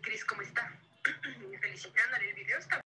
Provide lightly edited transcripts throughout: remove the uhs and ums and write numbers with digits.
Cris, ¿cómo está? Felicitándole, el video está.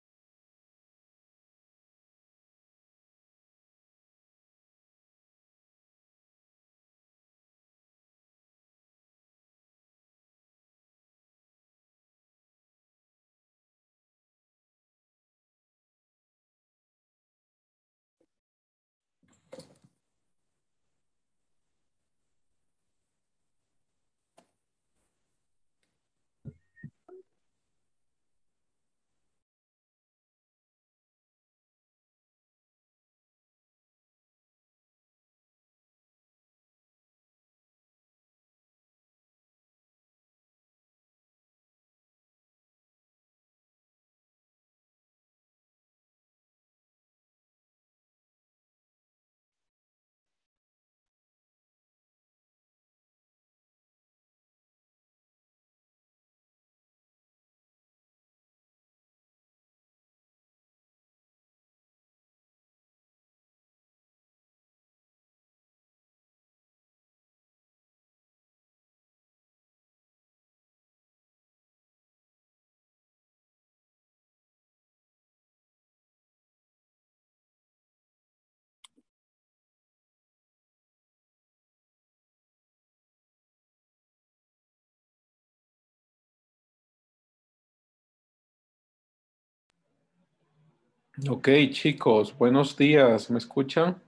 Ok, chicos, buenos días. ¿Me escuchan?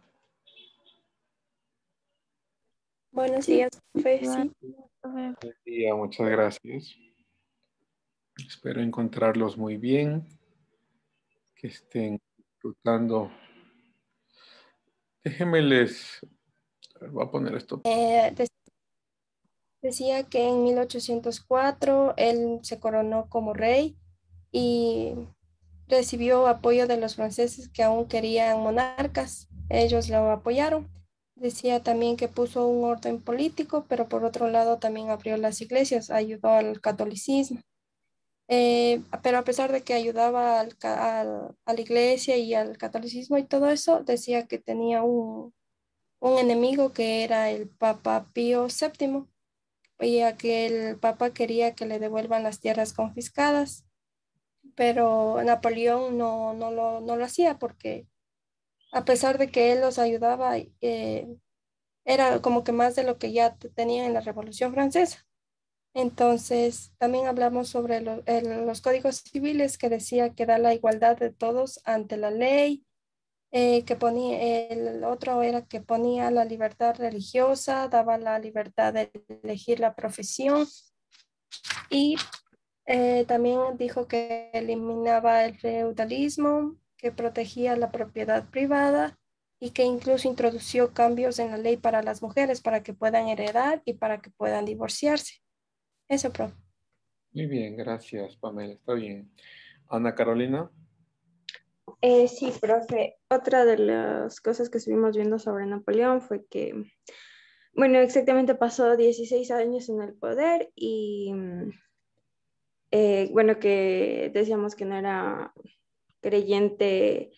Buenos Sí, días, profe. Sí. profe. Buen día, muchas gracias. Espero encontrarlos muy bien, que estén disfrutando. Déjenme voy a poner esto. Decía que en 1804 él se coronó como rey y recibió apoyo de los franceses que aún querían monarcas. Ellos lo apoyaron. Decía también que puso un orden político, pero por otro lado también abrió las iglesias, ayudó al catolicismo. Pero a pesar de que ayudaba a la iglesia y al catolicismo y todo eso, decía que tenía un enemigo que era el Papa Pío VII, ya que el Papa quería que le devuelvan las tierras confiscadas, pero Napoleón no lo hacía porque a pesar de que él los ayudaba, era como que más de lo que ya tenían en la Revolución Francesa. Entonces, también hablamos sobre los códigos civiles que decía que da la igualdad de todos ante la ley, que ponía, el otro era que ponía la libertad religiosa, daba la libertad de elegir la profesión y también dijo que eliminaba el feudalismo, que protegía la propiedad privada y que incluso introdució cambios en la ley para las mujeres para que puedan heredar y para que puedan divorciarse. Eso, profe. Muy bien, gracias, Pamela. Está bien. Ana Carolina. Sí, profe. Otra de las cosas que estuvimos viendo sobre Napoleón fue que, bueno, exactamente pasó 16 años en el poder y, bueno, que decíamos que no era creyente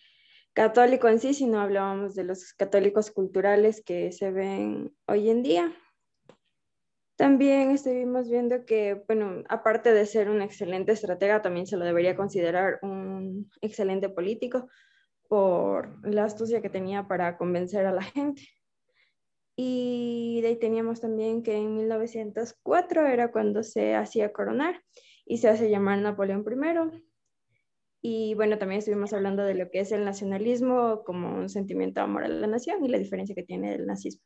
católico en sí, sino hablábamos de los católicos culturales que se ven hoy en día. También estuvimos viendo que, bueno, aparte de ser un excelente estratega, también se lo debería considerar un excelente político por la astucia que tenía para convencer a la gente. Y de ahí teníamos también que en 1904 era cuando se hacía coronar y se hace llamar Napoleón I. Y bueno, también estuvimos hablando de lo que es el nacionalismo como un sentimiento de amor a la nación y la diferencia que tiene el nazismo.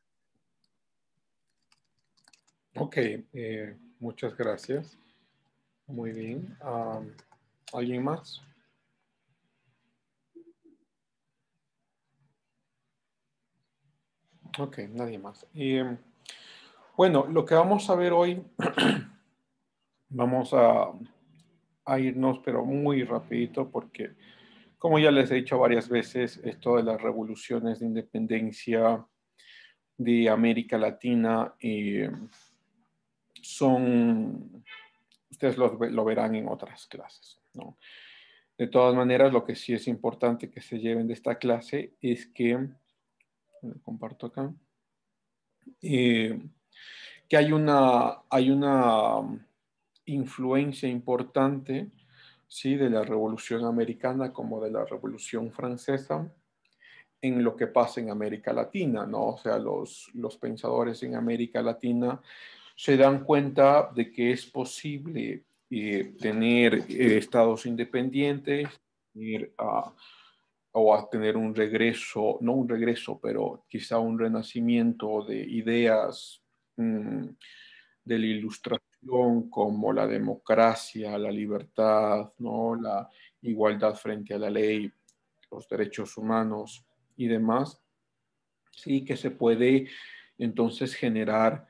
Ok, muchas gracias. Muy bien. ¿Alguien más? Ok, nadie más. Bueno, lo que vamos a ver hoy, vamos a irnos, pero muy rapidito, porque como ya les he dicho varias veces, esto de las revoluciones de independencia de América Latina ustedes lo verán en otras clases, ¿no? De todas maneras, lo que sí es importante que se lleven de esta clase es que, comparto acá, que hay una influencia importante, ¿sí?, de la Revolución Americana como de la Revolución Francesa en lo que pasa en América Latina, ¿no? O sea, los pensadores en América Latina se dan cuenta de que es posible tener estados independientes, ir o a tener un regreso, no un regreso, pero quizá un renacimiento de ideas de la Ilustración, como la democracia, la libertad, ¿no?, la igualdad frente a la ley, los derechos humanos y demás, sí que se puede entonces generar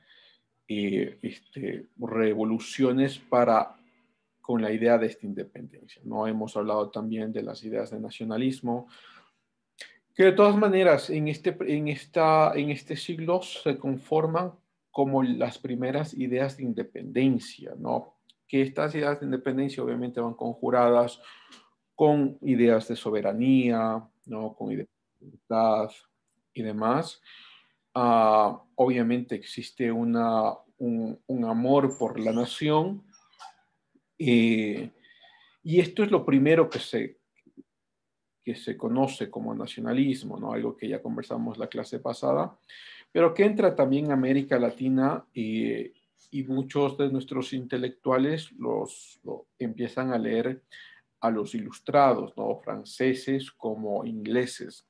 revoluciones con la idea de esta independencia, ¿no? Hemos hablado también de las ideas de nacionalismo, que de todas maneras en este siglo se conforman como las primeras ideas de independencia, ¿no? Que estas ideas de independencia obviamente van conjuradas con ideas de soberanía, ¿no?, con ideas de libertad y demás. Obviamente existe un amor por la nación, y esto es lo primero que se conoce como nacionalismo, ¿no? Algo que ya conversamos la clase pasada, pero que entra también en América Latina, y muchos de nuestros intelectuales lo empiezan a leer a los ilustrados, ¿no?, franceses como ingleses.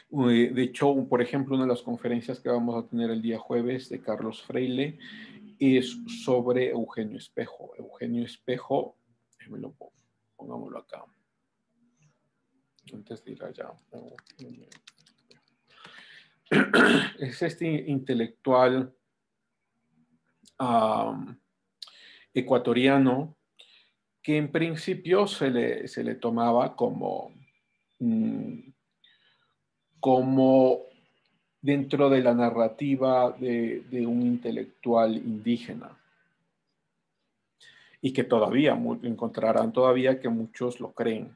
De hecho, por ejemplo, una de las conferencias que vamos a tener el día jueves de Carlos Freile es sobre Eugenio Espejo. Eugenio Espejo, pongámoslo acá, antes de ir allá. Es este intelectual ecuatoriano que en principio se le tomaba como dentro de la narrativa de un intelectual indígena, y que todavía encontrarán todavía que muchos lo creen.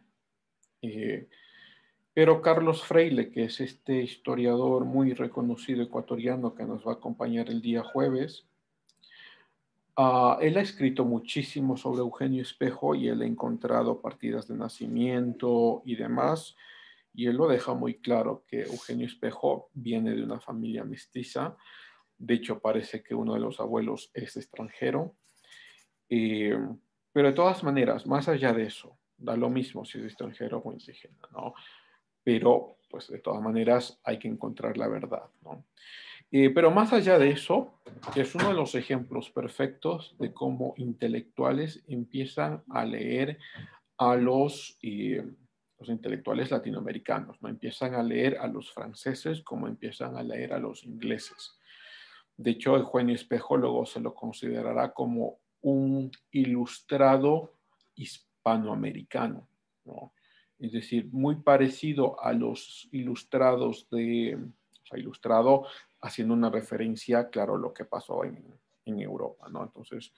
Pero Carlos Freile, que es este historiador muy reconocido ecuatoriano que nos va a acompañar el día jueves, él ha escrito muchísimo sobre Eugenio Espejo, y él ha encontrado partidas de nacimiento y demás, y él lo deja muy claro que Eugenio Espejo viene de una familia mestiza. De hecho, parece que uno de los abuelos es extranjero. Pero de todas maneras, más allá de eso, da lo mismo si es extranjero o indígena, ¿no? Pero, pues, de todas maneras hay que encontrar la verdad, ¿no? Pero más allá de eso, es uno de los ejemplos perfectos de cómo intelectuales empiezan a leer a los intelectuales latinoamericanos, ¿no? Empiezan a leer a los franceses como empiezan a leer a los ingleses. De hecho, Eugenio Espejo luego se lo considerará como un ilustrado hispanoamericano, ¿no? Es decir, muy parecido a los ilustrados ilustrado haciendo una referencia, claro, a lo que pasó en Europa, ¿no? Entonces,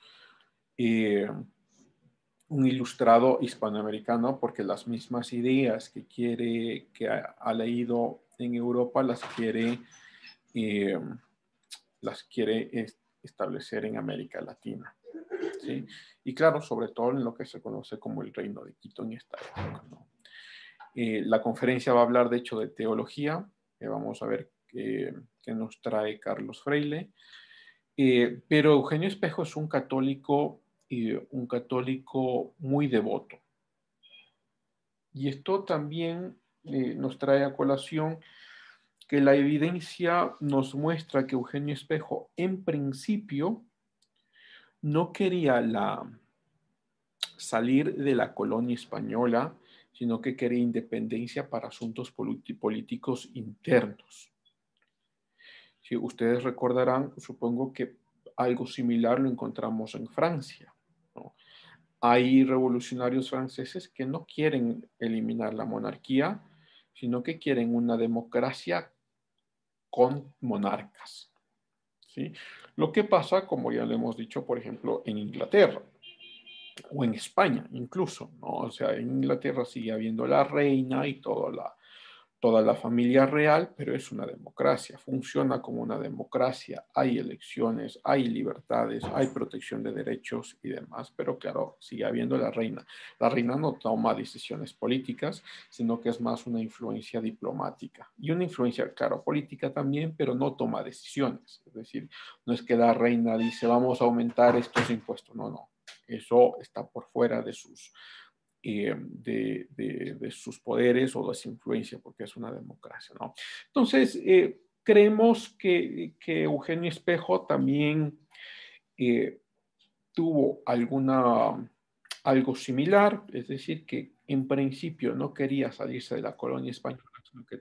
un ilustrado hispanoamericano, porque las mismas ideas que ha leído en Europa las quiere establecer en América Latina, ¿sí? Y claro, sobre todo en lo que se conoce como el Reino de Quito en esta época, ¿no? La conferencia va a hablar, de hecho, de teología. Vamos a ver qué nos trae Carlos Freile. Pero Eugenio Espejo es un católico muy devoto. Y esto también nos trae a colación que la evidencia nos muestra que Eugenio Espejo, en principio, no quería salir de la colonia española, sino que quería independencia para asuntos políticos internos. Si ustedes recordarán, supongo que algo similar lo encontramos en Francia, ¿no? Hay revolucionarios franceses que no quieren eliminar la monarquía, sino que quieren una democracia con monarcas, ¿sí? Lo que pasa, como ya lo hemos dicho, por ejemplo, en Inglaterra o en España incluso, ¿no? O sea, en Inglaterra sigue habiendo la reina y toda toda la familia real, pero es una democracia, funciona como una democracia, hay elecciones, hay libertades, hay protección de derechos y demás, pero claro, sigue habiendo la reina. La reina no toma decisiones políticas, sino que es más una influencia diplomática y una influencia, claro, política también, pero no toma decisiones. Es decir, no es que la reina dice vamos a aumentar estos impuestos, no, no, eso está por fuera de sus poderes o de su influencia, porque es una democracia, ¿no? Entonces, creemos que Eugenio Espejo también tuvo algo similar, es decir, que en principio no quería salirse de la colonia española, sino que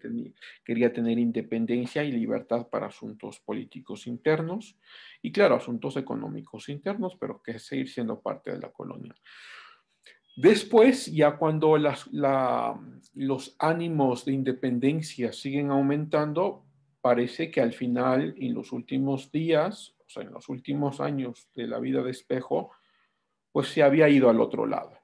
quería tener independencia y libertad para asuntos políticos internos y, claro, asuntos económicos internos, pero que seguir siendo parte de la colonia. Después, ya cuando los ánimos de independencia siguen aumentando, parece que al final, en los últimos días, o sea, en los últimos años de la vida de Espejo, pues se había ido al otro lado.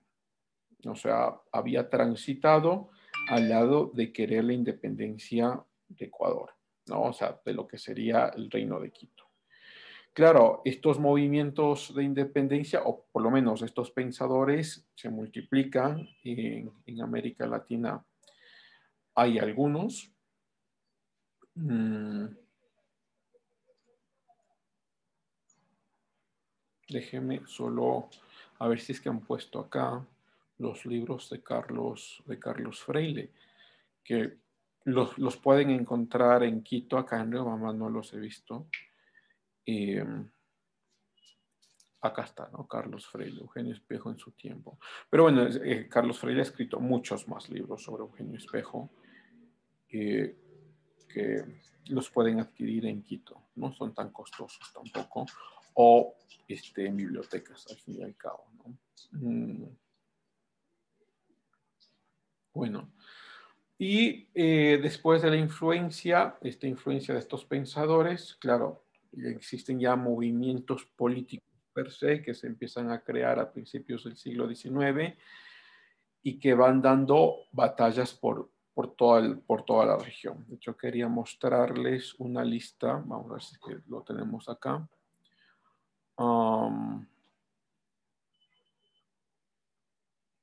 O sea, había transitado al lado de querer la independencia de Ecuador, ¿no? O sea, de lo que sería el Reino de Quito. Claro, estos movimientos de independencia, o por lo menos estos pensadores, se multiplican en América Latina. Hay algunos. Déjeme solo a ver si es que han puesto acá los libros de Carlos Freire, que los pueden encontrar en Quito. Acá en Riobamba no los he visto. Acá está, ¿no? Carlos Freire, Eugenio Espejo en su tiempo. Pero bueno, Carlos Freire ha escrito muchos más libros sobre Eugenio Espejo que los pueden adquirir en Quito. No son tan costosos tampoco. O en bibliotecas, al fin y al cabo, ¿no? Bueno. Y después de la influencia, esta influencia de estos pensadores, claro, existen ya movimientos políticos per se que se empiezan a crear a principios del siglo XIX y que van dando batallas por toda la región. De hecho, quería mostrarles una lista, vamos a ver si es que lo tenemos acá.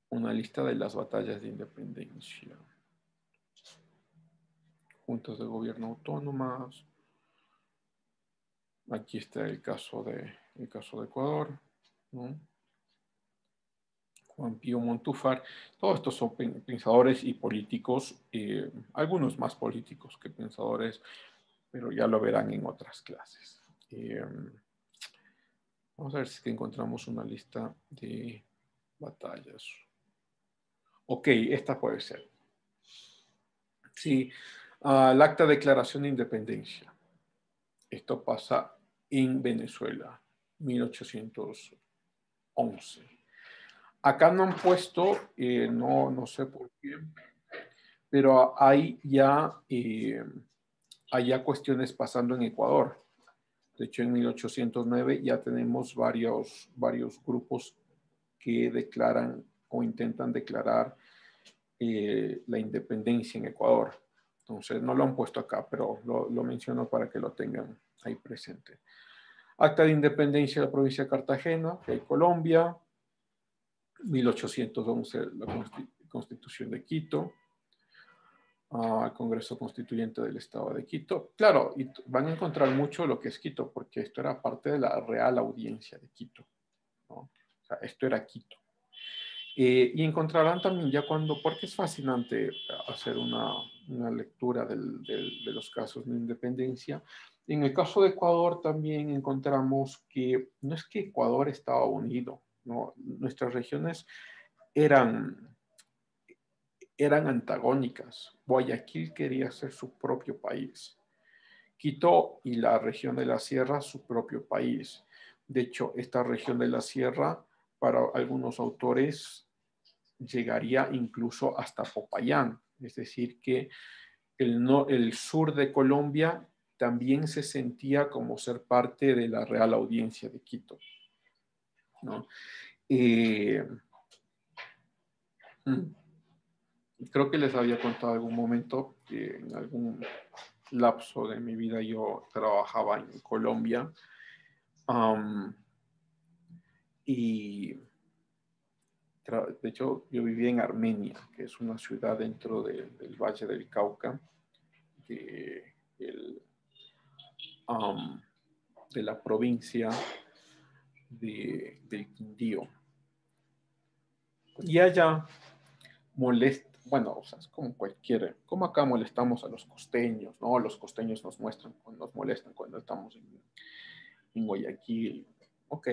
Una lista de las batallas de independencia. Juntas de gobierno autónomas. Aquí está el caso de Ecuador, ¿no? Juan Pío Montúfar. Todos estos son pensadores y políticos, algunos más políticos que pensadores, pero ya lo verán en otras clases. Vamos a ver si es que encontramos una lista de batallas. Ok, esta puede ser. Sí, el Acta de Declaración de Independencia. Esto pasa en Venezuela, 1811. Acá no han puesto, no sé por qué, pero hay ya cuestiones pasando en Ecuador. De hecho, en 1809 ya tenemos varios grupos que declaran o intentan declarar la independencia en Ecuador. Entonces, no lo han puesto acá, pero lo menciono para que lo tengan ahí presente. Acta de Independencia de la provincia de Cartagena, que hay Colombia. 1811, la Constitución de Quito. Congreso Constituyente del Estado de Quito. Claro, y van a encontrar mucho lo que es Quito, porque esto era parte de la Real Audiencia de Quito, ¿no? O sea, esto era Quito. Y encontrarán también ya porque es fascinante hacer una lectura de los casos de independencia. En el caso de Ecuador también encontramos que no es que Ecuador estaba unido, ¿no? Nuestras regiones eran antagónicas. Guayaquil quería ser su propio país. Quito y la región de la Sierra su propio país. De hecho, esta región de la Sierra, para algunos autores, llegaría incluso hasta Popayán. Es decir, que el sur de Colombia también se sentía como ser parte de la Real Audiencia de Quito, ¿no? creo que les había contado en algún momento que en algún lapso de mi vida yo trabajaba en Colombia. Y de hecho yo vivía en Armenia, que es una ciudad dentro del Valle del Cauca, de, el, de la provincia del Quindío. Y allá molesta, bueno, o sea, es como cualquiera, como acá molestamos a los costeños, ¿no? Los costeños nos molestan cuando estamos en Guayaquil, ok,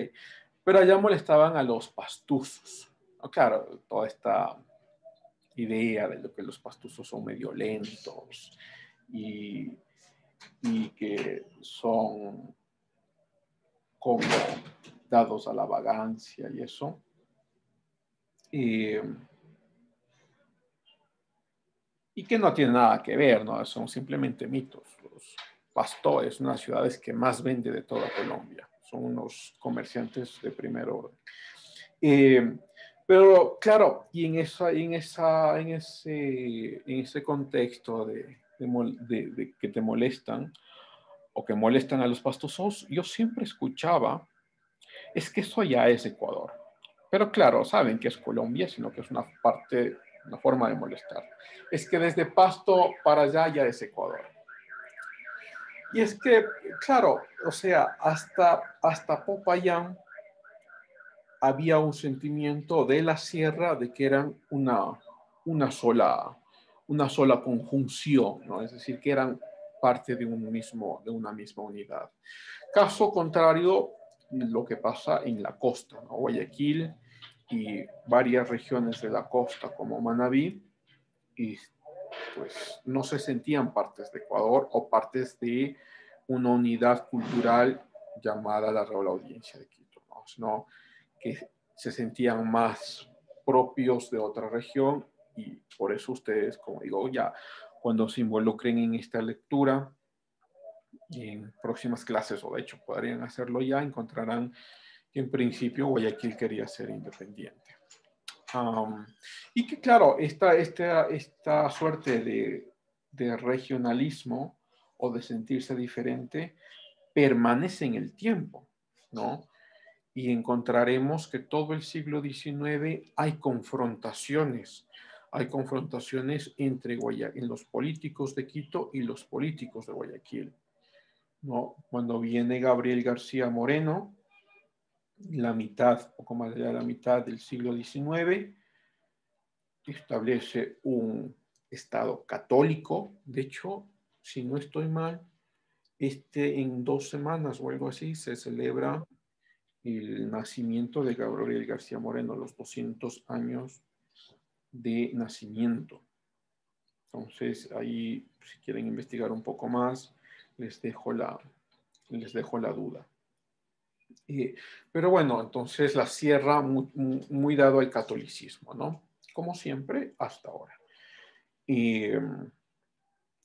pero allá molestaban a los pastuzos, ¿no? Claro, toda esta idea de lo que los pastuzos son medio lentos y que son como dados a la vagancia y eso. Y que no tiene nada que ver, ¿no? Son simplemente mitos. Los pastores, unas ciudades que más vende de toda Colombia. Son unos comerciantes de primer orden. Pero claro, y en ese contexto de que te molestan o que molestan a los pastosos, yo siempre escuchaba, es que eso ya es Ecuador. Pero claro, saben que es Colombia, sino que es una forma de molestar. Es que desde Pasto para allá ya es Ecuador. Y es que, claro, o sea, hasta Popayán había un sentimiento de la sierra de que eran una sola conjunción, ¿no? Es decir, que eran parte de una misma unidad. Caso contrario, lo que pasa en la costa, ¿no? Guayaquil y varias regiones de la costa como Manabí, y pues no se sentían partes de Ecuador o partes de una unidad cultural llamada la Real Audiencia de Quito, ¿no? Sino que se sentían más propios de otra región, y por eso ustedes, como digo, ya cuando se involucren en esta lectura y en próximas clases, o de hecho podrían hacerlo ya, encontrarán que en principio Guayaquil quería ser independiente. Y que claro, esta suerte de regionalismo o de sentirse diferente permanece en el tiempo, ¿no? Y encontraremos que todo el siglo XIX hay confrontaciones entre en los políticos de Quito y los políticos de Guayaquil, ¿no? Cuando viene Gabriel García Moreno, la mitad, poco más allá de la mitad del siglo XIX, establece un Estado católico. De hecho, si no estoy mal, en 2 semanas o algo así se celebra el nacimiento de Gabriel García Moreno, los 200 años de nacimiento. Entonces, ahí, si quieren investigar un poco más, les dejo la duda. Pero bueno, entonces la sierra muy dado al catolicismo, ¿no? Como siempre, hasta ahora. Y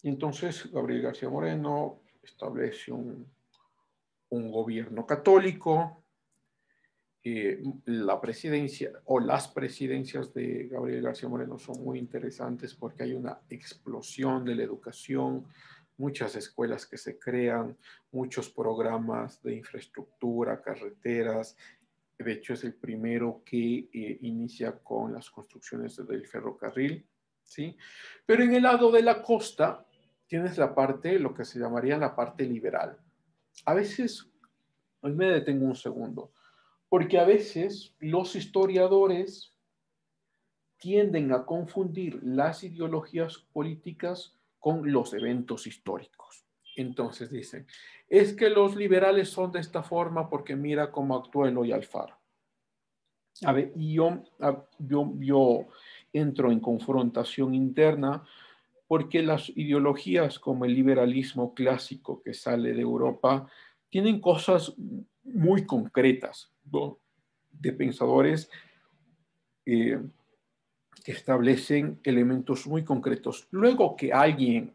entonces Gabriel García Moreno establece un gobierno católico. La presidencia o las presidencias de Gabriel García Moreno son muy interesantes porque hay una explosión de la educación, muchas escuelas que se crean, muchos programas de infraestructura, carreteras. De hecho, es el primero que inicia con las construcciones del ferrocarril, ¿sí? Pero en el lado de la costa tienes lo que se llamaría la parte liberal. A veces, hoy me detengo un segundo, porque a veces los historiadores tienden a confundir las ideologías políticas con los eventos históricos. Entonces dicen, es que los liberales son de esta forma porque mira cómo actuó Eloy Alfaro. A ver, y yo entro en confrontación interna porque las ideologías como el liberalismo clásico que sale de Europa tienen cosas muy concretas, ¿no? De pensadores que establecen elementos muy concretos. Luego que alguien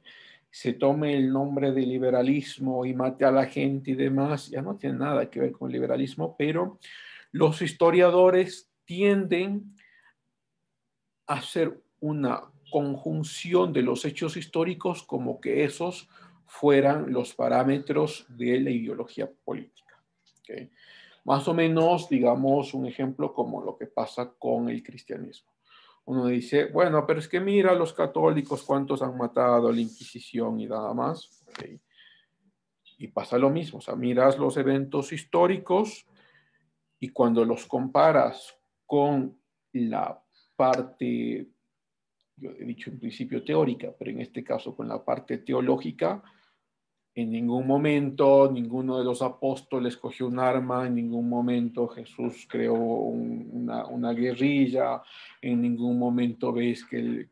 se tome el nombre de liberalismo y mate a la gente y demás, ya no tiene nada que ver con el liberalismo, pero los historiadores tienden a hacer una conjunción de los hechos históricos como que esos fueran los parámetros de la ideología política. ¿Okay? Más o menos, digamos, un ejemplo como lo que pasa con el cristianismo. Uno dice, bueno, pero es que mira los católicos cuántos han matado, la Inquisición y nada más. ¿Okay? Y pasa lo mismo, o sea, miras los eventos históricos y cuando los comparas con la parte, yo he dicho en principio teórica, pero en este caso con la parte teológica, en ningún momento ninguno de los apóstoles cogió un arma, en ningún momento Jesús creó una guerrilla, en ningún momento ves que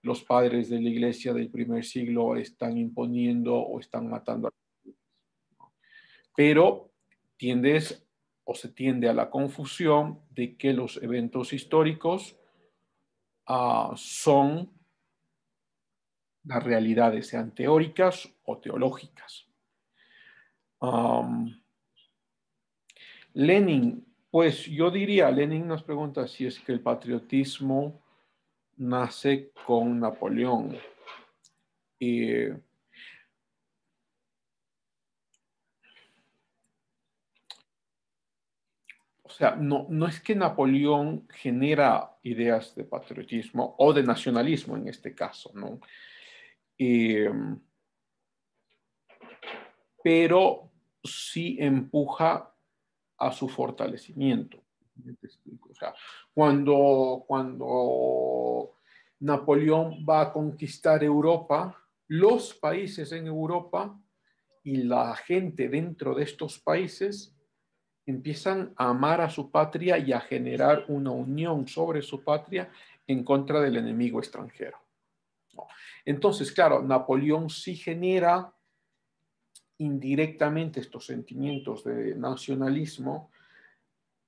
los padres de la iglesia del primer siglo están imponiendo o están matando a los. Pero tiendes o se tiende a la confusión de que los eventos históricos son las realidades, sean teóricas o teológicas. Lenin, pues yo diría, Lenin nos pregunta si es que el patriotismo nace con Napoleón. O sea, no es que Napoleón genera ideas de patriotismo o de nacionalismo en este caso, ¿no? Pero sí empuja a su fortalecimiento. O sea, cuando Napoleón va a conquistar Europa, los países en Europa y la gente dentro de estos países empiezan a amar a su patria y a generar una unión sobre su patria en contra del enemigo extranjero. Entonces, claro, Napoleón sí genera indirectamente estos sentimientos de nacionalismo,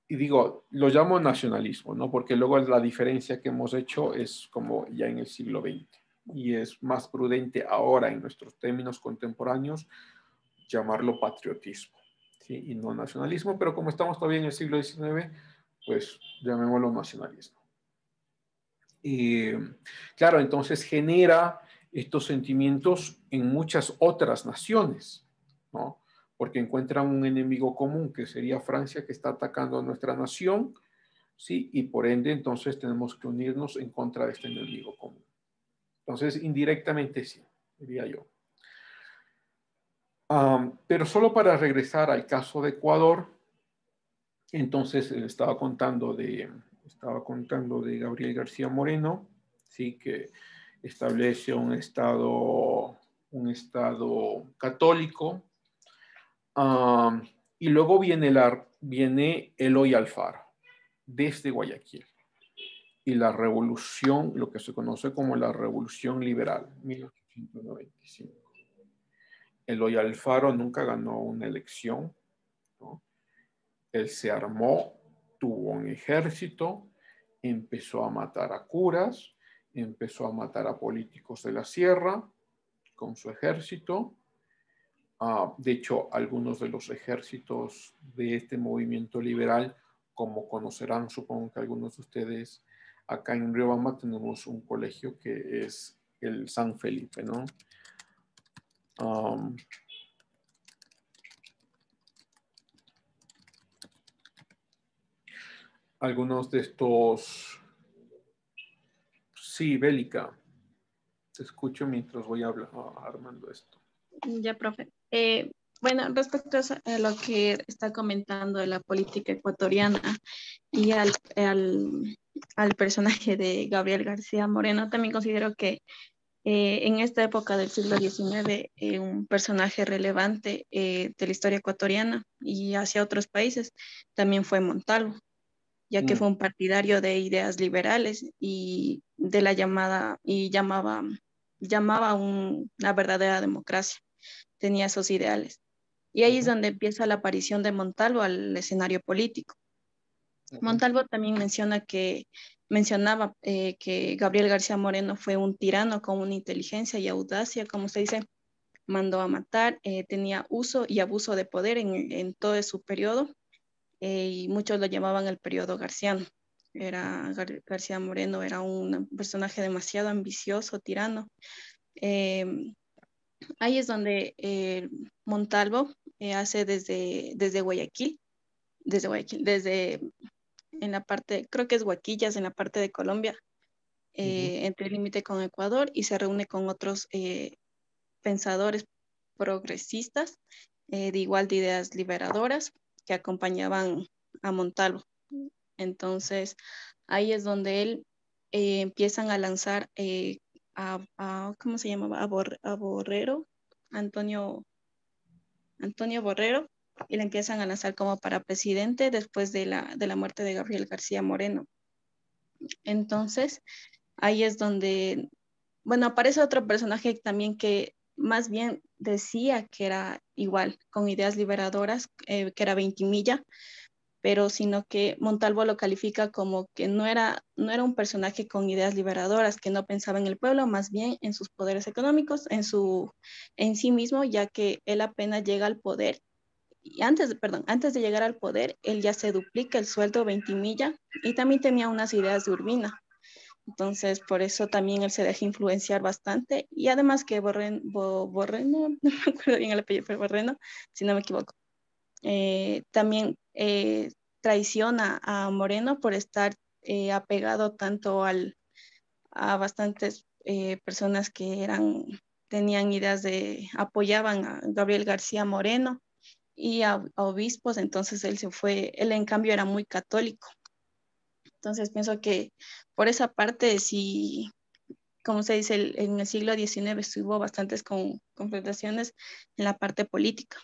y digo, lo llamo nacionalismo, ¿no? Porque luego la diferencia que hemos hecho es como ya en el siglo XX, y es más prudente ahora en nuestros términos contemporáneos llamarlo patriotismo, ¿sí? Y no nacionalismo, pero como estamos todavía en el siglo XIX, pues llamémoslo nacionalismo. Y claro, entonces genera estos sentimientos en muchas otras naciones, ¿no? Porque encuentran un enemigo común que sería Francia, que está atacando a nuestra nación, ¿sí? Y por ende entonces tenemos que unirnos en contra de este enemigo común. Entonces indirectamente sí, diría yo. Pero solo para regresar al caso de Ecuador, entonces estaba contando de Gabriel García Moreno, ¿sí? Que establece un estado católico, y luego viene Eloy Alfaro desde Guayaquil y la revolución, lo que se conoce como la Revolución Liberal, 1895. Eloy Alfaro nunca ganó una elección, ¿no? Él se armó, tuvo un ejército, empezó a matar a curas, empezó a matar a políticos de la sierra con su ejército. De hecho, algunos de los ejércitos de este movimiento liberal, como conocerán, supongo que algunos de ustedes, acá en Riobamba tenemos un colegio que es el San Felipe, ¿no? Algunos de estos... Sí, Bélica. Te escucho mientras voy armando esto. Ya, profe. Bueno, respecto a lo que está comentando de la política ecuatoriana y al personaje de Gabriel García Moreno, también considero que en esta época del siglo XIX, un personaje relevante de la historia ecuatoriana y hacia otros países también fue Montalvo, ya que fue un partidario de ideas liberales y de la llamaba una verdadera democracia, tenía esos ideales. Y ahí es donde empieza la aparición de Montalvo al escenario político. Montalvo también mencionaba que Gabriel García Moreno fue un tirano con una inteligencia y audacia, como se dice, mandó a matar, tenía uso y abuso de poder en todo su periodo, y muchos lo llamaban el periodo garciano. García Moreno era un personaje demasiado ambicioso, tirano. Eh, Ahí es donde Montalvo hace desde Guayaquil, desde en la parte, creo que es Huaquillas, en la parte de Colombia, entre el límite con Ecuador, y se reúne con otros pensadores progresistas de ideas liberadoras que acompañaban a Montalvo. Entonces, ahí es donde él empiezan a lanzar ¿cómo se llamaba? A Borrero, Antonio, Antonio Borrero, y le empiezan a lanzar como para presidente después de la muerte de Gabriel García Moreno. Entonces, ahí es donde, bueno, aparece otro personaje también que más bien decía que era igual, con ideas liberadoras, que era Ventimilla, pero sino que Montalvo lo califica como que no era un personaje con ideas liberadoras, que no pensaba en el pueblo, más bien en sus poderes económicos, en sí mismo, ya que él apenas llega al poder. Y antes de llegar al poder, él ya se duplica el sueldo Ventimilla y también tenía unas ideas de Urbina. Entonces, por eso también él se deja influenciar bastante. Y además que Borreno, no me acuerdo bien el apellido, pero Borreno, si no me equivoco, también traiciona a Moreno por estar apegado tanto a bastantes personas que tenían ideas apoyaban a Gabriel García Moreno y a obispos, entonces él en cambio era muy católico. Entonces pienso que por esa parte, sí, como se dice, en el siglo XIX estuvo bastantes confrontaciones en la parte política.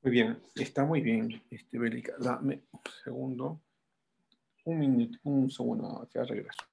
Muy bien, está muy bien, Bélica. Dame un segundo, un segundo, ya regreso.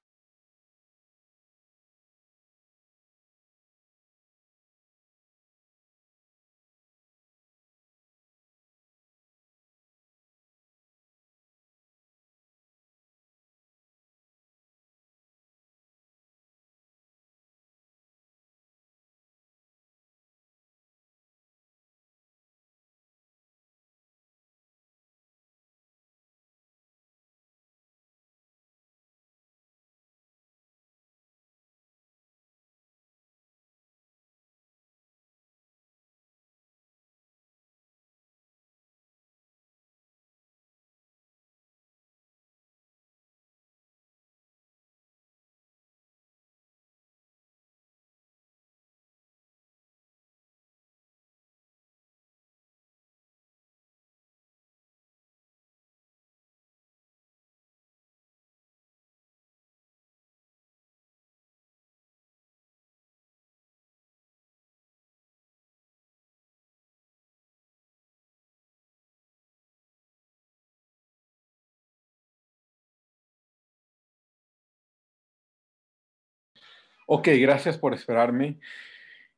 Ok, gracias por esperarme.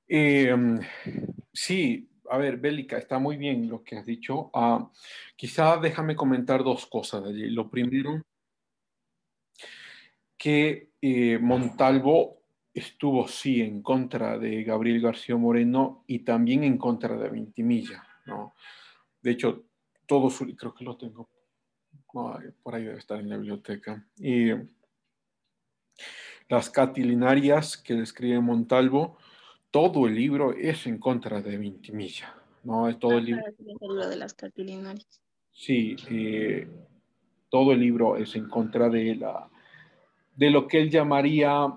Eh, sí, a ver, Bélica, está muy bien lo que has dicho. Quizá déjame comentar dos cosas allí. Lo primero, que Montalvo estuvo sí en contra de Gabriel García Moreno y también en contra de Ventimilla, ¿no? De hecho, creo que lo tengo, por ahí debe estar en la biblioteca. Y las catilinarias que describe Montalvo, todo el libro es en contra de Ventimilla, ¿no? Es todo el libro. El libro de las Catilinares. Sí, todo el libro es en contra de lo que él llamaría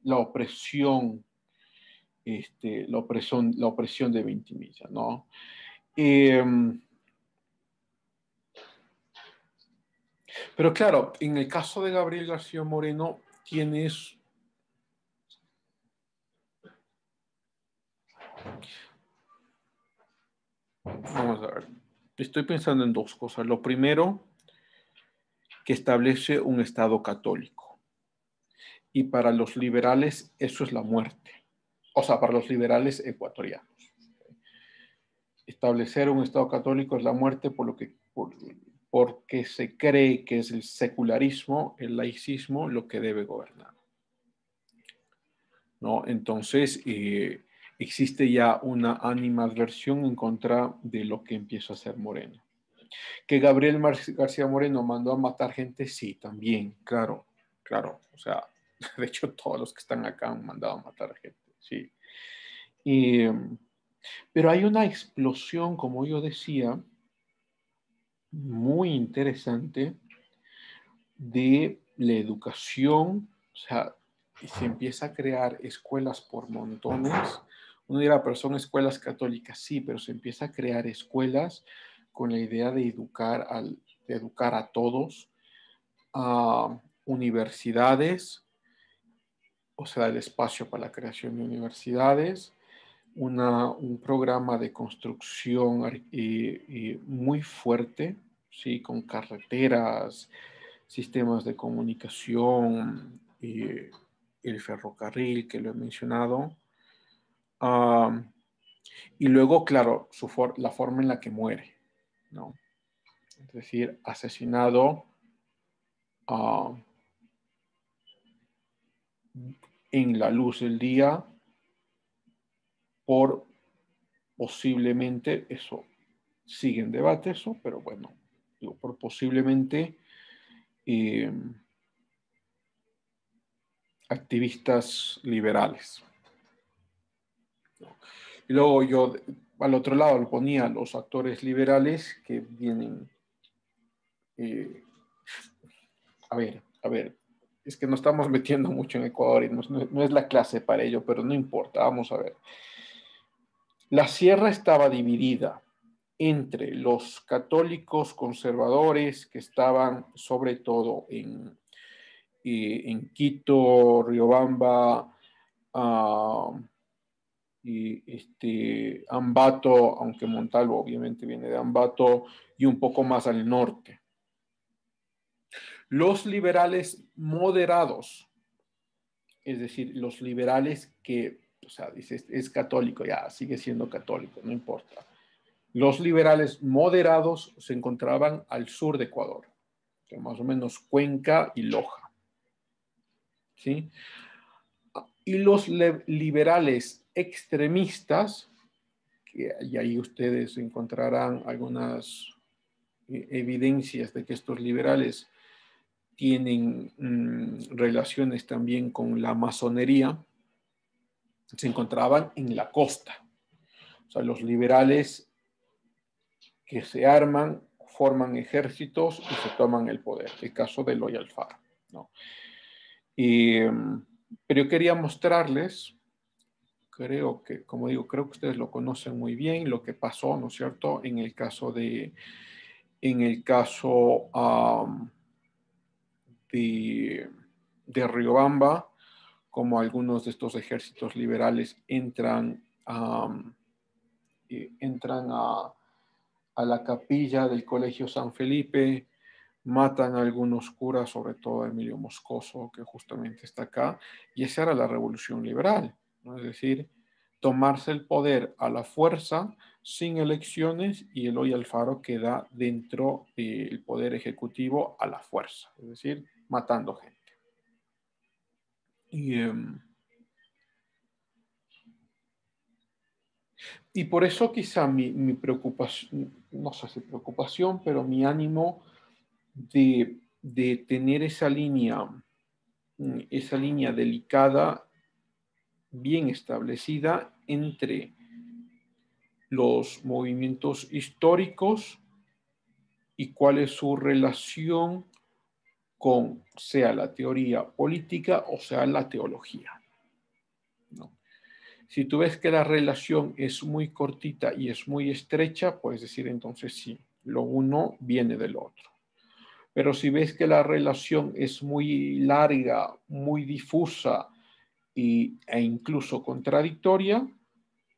la opresión, la opresión de Ventimilla, ¿no? Pero claro, en el caso de Gabriel García Moreno, tienes vamos a ver, estoy pensando en dos cosas. Lo primero, que establece un Estado católico. Y para los liberales eso es la muerte. O sea, para los liberales ecuatorianos. Establecer un Estado católico es la muerte porque se cree que es el secularismo, el laicismo, lo que debe gobernar, ¿no? Entonces, existe ya una animadversión en contra de lo que empieza a ser Moreno. Que Gabriel García Moreno mandó a matar gente, sí, también, claro, claro. O sea, de hecho todos los que están acá han mandado a matar gente, sí. Pero hay una explosión, como yo decía, muy interesante de la educación, o sea, se empieza a crear escuelas por montones. Uno dirá, pero son escuelas católicas, sí, pero se empieza a crear escuelas con la idea de educar a todos, a universidades, o sea, el espacio para la creación de universidades, un programa de construcción muy fuerte, ¿sí? Con carreteras, sistemas de comunicación, el ferrocarril, que lo he mencionado. Y luego, claro, la forma en la que muere, ¿no? Es decir, asesinado en la luz del día por posiblemente, eso sigue en debate eso, pero bueno, digo, por posiblemente activistas liberales. Y luego yo al otro lado le ponía los actores liberales que vienen, a ver, es que nos estamos metiendo mucho en Ecuador y no es la clase para ello, pero no importa, vamos a ver. La sierra estaba dividida entre los católicos conservadores que estaban sobre todo en Quito, Riobamba, y Ambato, aunque Montalvo obviamente viene de Ambato, y un poco más al norte. Los liberales moderados, es decir, los liberales que, o sea, dices, es católico, ya, sigue siendo católico, no importa. Los liberales moderados se encontraban al sur de Ecuador, que más o menos Cuenca y Loja. ¿Sí? Y los liberales extremistas, y ahí ustedes encontrarán algunas evidencias de que estos liberales tienen relaciones también con la masonería, se encontraban en la costa. O sea, los liberales que se arman, forman ejércitos y se toman el poder. El caso de Eloy Alfaro, ¿no? Pero yo quería mostrarles, creo que, como digo, creo que ustedes lo conocen muy bien, lo que pasó, ¿no es cierto?, en el caso de Riobamba, como algunos de estos ejércitos liberales entran a la capilla del Colegio San Felipe, matan a algunos curas, sobre todo a Emilio Moscoso, que justamente está acá, y esa era la revolución liberal, ¿no? Es decir, tomarse el poder a la fuerza, sin elecciones, y Eloy Alfaro queda dentro del poder ejecutivo a la fuerza, es decir, matando gente. Y por eso quizá mi preocupación, no sé si preocupación, pero mi ánimo de tener esa línea delicada, bien establecida entre los movimientos históricos y cuál es su relación con sea la teoría política o sea la teología, ¿no? Si tú ves que la relación es muy cortita y es muy estrecha, puedes decir entonces sí, lo uno viene del otro. Pero si ves que la relación es muy larga, muy difusa e incluso contradictoria,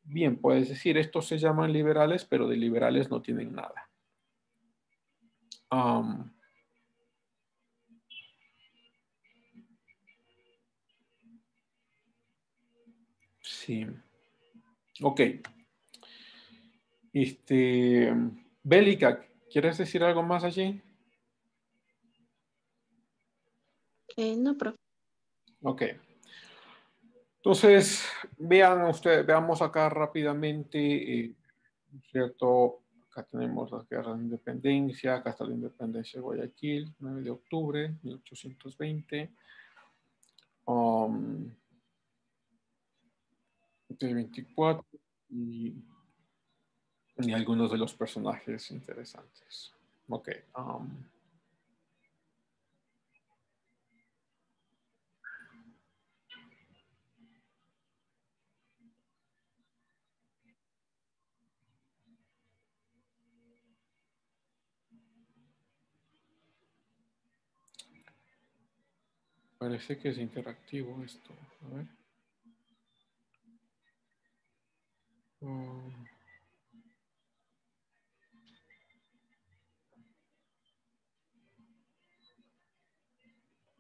bien, puedes decir, estos se llaman liberales, pero de liberales no tienen nada. Sí. Ok. Bélica, ¿quieres decir algo más allí? No, profe. Ok. Entonces, veamos acá rápidamente, ¿cierto? Acá tenemos las guerras de independencia, acá está la independencia de Guayaquil, 9 de octubre, 1820. Del 24 y algunos de los personajes interesantes. Ok. Parece que es interactivo esto. A ver.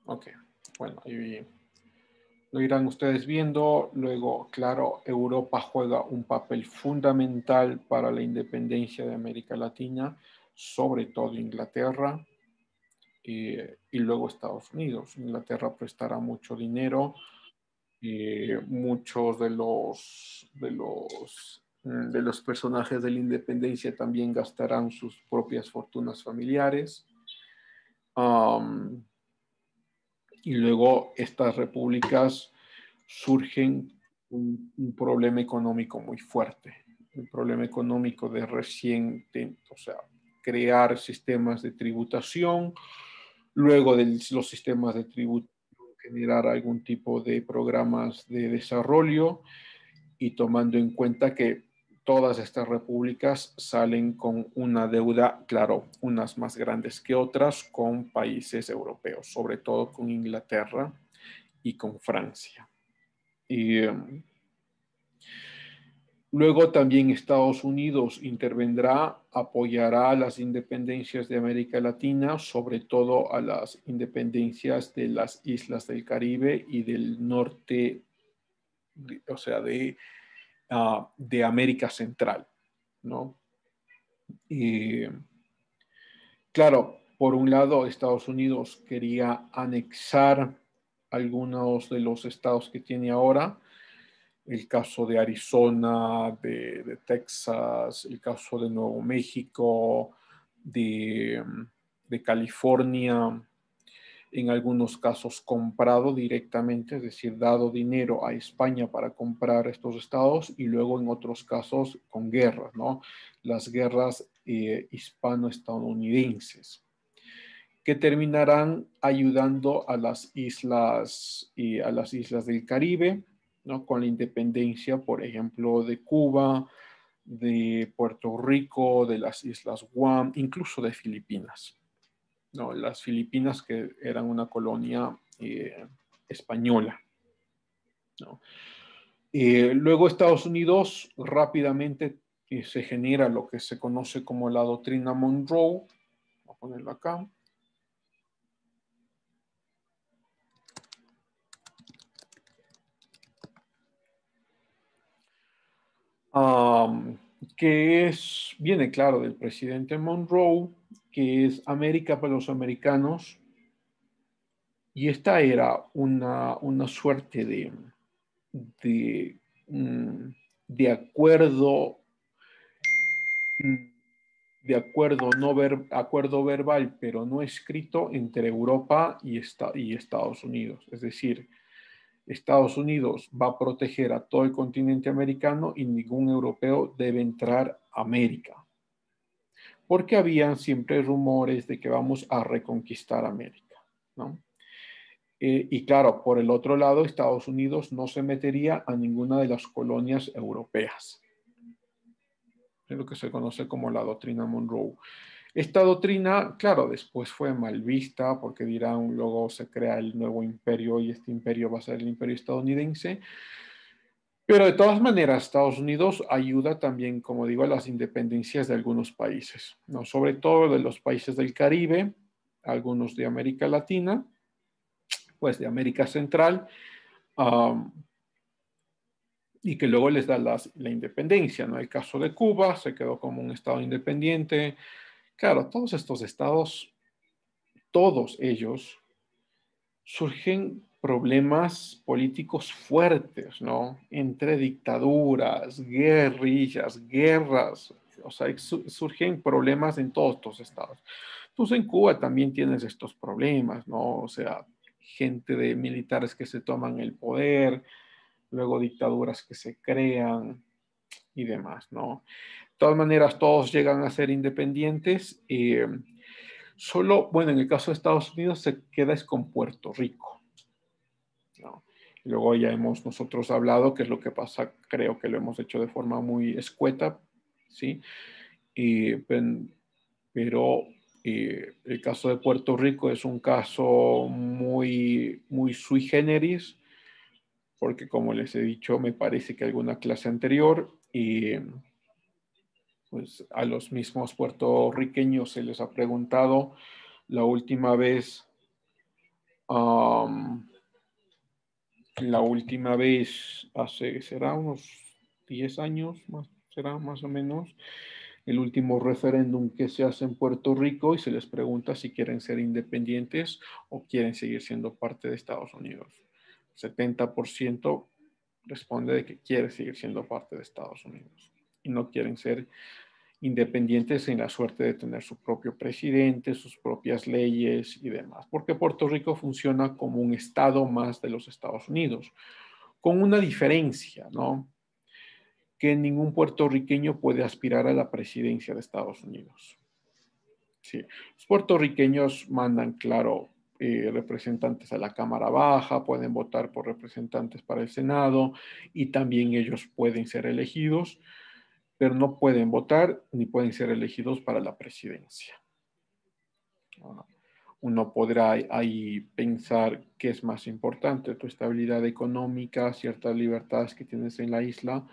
Ok, bueno, ahí lo irán ustedes viendo. Luego, claro, Europa juega un papel fundamental para la independencia de América Latina, sobre todo Inglaterra y luego Estados Unidos. Inglaterra prestará mucho dinero. Muchos de los personajes de la independencia también gastarán sus propias fortunas familiares. Y luego estas repúblicas surgen un problema económico muy fuerte. Un problema económico de o sea, crear sistemas de tributación, luego de los sistemas de tributación generar algún tipo de programas de desarrollo y tomando en cuenta que todas estas repúblicas salen con una deuda, claro, unas más grandes que otras, con países europeos, sobre todo con Inglaterra y con Francia. Y luego también Estados Unidos intervendrá, apoyará a las independencias de América Latina, sobre todo a las independencias de las islas del Caribe y del norte, o sea, de América Central, ¿no? Y claro, por un lado, Estados Unidos quería anexar algunos de los estados que tiene ahora, el caso de Arizona, de Texas, el caso de Nuevo México, de California, en algunos casos comprado directamente, es decir, dado dinero a España para comprar estos estados y luego en otros casos con guerras, ¿no? Las guerras hispano-estadounidenses, que terminarán ayudando a las islas del Caribe, ¿no? Con la independencia, por ejemplo, de Cuba, de Puerto Rico, de las islas Guam, incluso de Filipinas. No, las Filipinas que eran una colonia española. ¿No? Luego Estados Unidos rápidamente se genera lo que se conoce como la doctrina Monroe. Voy a ponerlo acá. Que viene claro del presidente Monroe, que es América para los americanos, y esta era una suerte de, de acuerdo, acuerdo verbal, pero no escrito entre Europa y Estados Unidos. Es decir, Estados Unidos va a proteger a todo el continente americano y ningún europeo debe entrar a América. Porque habían siempre rumores de que vamos a reconquistar América, ¿no? Y claro, por el otro lado, Estados Unidos no se metería a ninguna de las colonias europeas. Es lo que se conoce como la doctrina Monroe. Esta doctrina, claro, después fue mal vista porque dirán, luego se crea el nuevo imperio y este imperio va a ser el imperio estadounidense. Pero de todas maneras, Estados Unidos ayuda también, como digo, a las independencias de algunos países, ¿no? Sobre todo de los países del Caribe, algunos de América Latina, pues de América Central, y que luego les da la independencia, ¿no? El caso de Cuba se quedó como un estado independiente. Claro, todos estos estados, todos ellos, surgen problemas políticos fuertes, ¿no? Entre dictaduras, guerrillas, guerras, O sea, surgen problemas en todos estos estados. Entonces en Cuba también tienes estos problemas, ¿no? O sea, gente de militares que se toman el poder, luego dictaduras que se crean y demás, ¿no? De todas maneras, todos llegan a ser independientes. Solo, bueno, en el caso de Estados Unidos se queda es con Puerto Rico, ¿no? Luego ya hemos nosotros hablado qué es lo que pasa, creo que lo hemos hecho de forma muy escueta, ¿sí? Pero el caso de Puerto Rico es un caso muy, muy sui generis, porque como les he dicho, me parece que alguna clase anterior, pues a los mismos puertorriqueños se les ha preguntado la última vez, será unos 10 años, será más o menos, el último referéndum que se hace en Puerto Rico y se les pregunta si quieren ser independientes o quieren seguir siendo parte de Estados Unidos. 70% responde de que quiere seguir siendo parte de Estados Unidos y no quieren ser independientes en la suerte de tener su propio presidente, sus propias leyes y demás, porque Puerto Rico funciona como un estado más de los Estados Unidos, con una diferencia, ¿no? Que ningún puertorriqueño puede aspirar a la presidencia de Estados Unidos. Sí, los puertorriqueños mandan, claro, representantes a la Cámara Baja, pueden votar por representantes para el Senado y también ellos pueden ser elegidos, pero no pueden votar ni pueden ser elegidos para la presidencia. Uno podrá ahí pensar qué es más importante, tu estabilidad económica, ciertas libertades que tienes en la isla,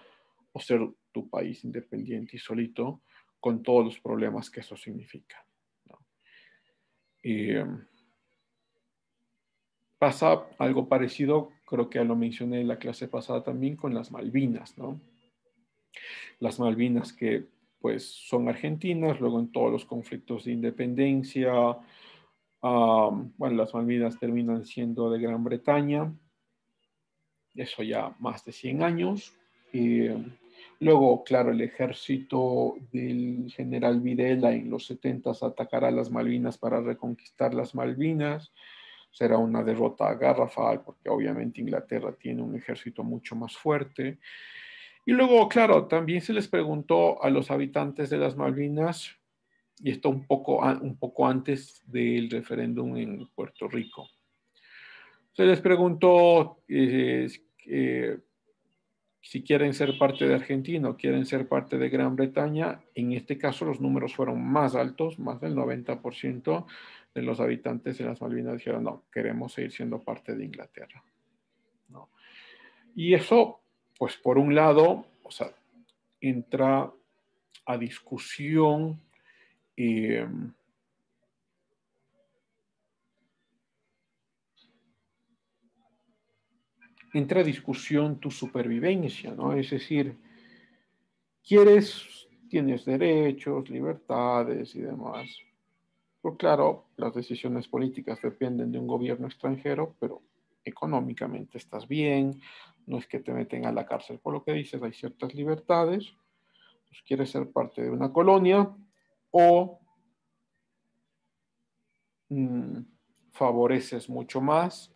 o ser tu país independiente y solito, con todos los problemas que eso significa, ¿no? Y pasa algo parecido, creo que ya lo mencioné en la clase pasada también, con las Malvinas, ¿no? Las Malvinas que pues son argentinas, luego en todos los conflictos de independencia, bueno, las Malvinas terminan siendo de Gran Bretaña, eso ya más de 100 años. Luego, claro, el ejército del general Videla en los 70s atacará las Malvinas para reconquistar las Malvinas. Será una derrota garrafal porque obviamente Inglaterra tiene un ejército mucho más fuerte. Y luego, claro, también se les preguntó a los habitantes de las Malvinas, y esto un poco antes del referéndum en Puerto Rico. Se les preguntó si quieren ser parte de Argentina o quieren ser parte de Gran Bretaña. En este caso los números fueron más altos, más del 90% de los habitantes de las Malvinas dijeron, no, queremos seguir siendo parte de Inglaterra, ¿no? Y eso, pues por un lado, o sea, entra a discusión entra a discusión tu supervivencia, ¿no? Es decir, tienes derechos, libertades y demás. Pues claro, las decisiones políticas dependen de un gobierno extranjero, pero económicamente estás bien, no es que te meten a la cárcel por lo que dices, hay ciertas libertades. Pues quieres ser parte de una colonia o favoreces mucho más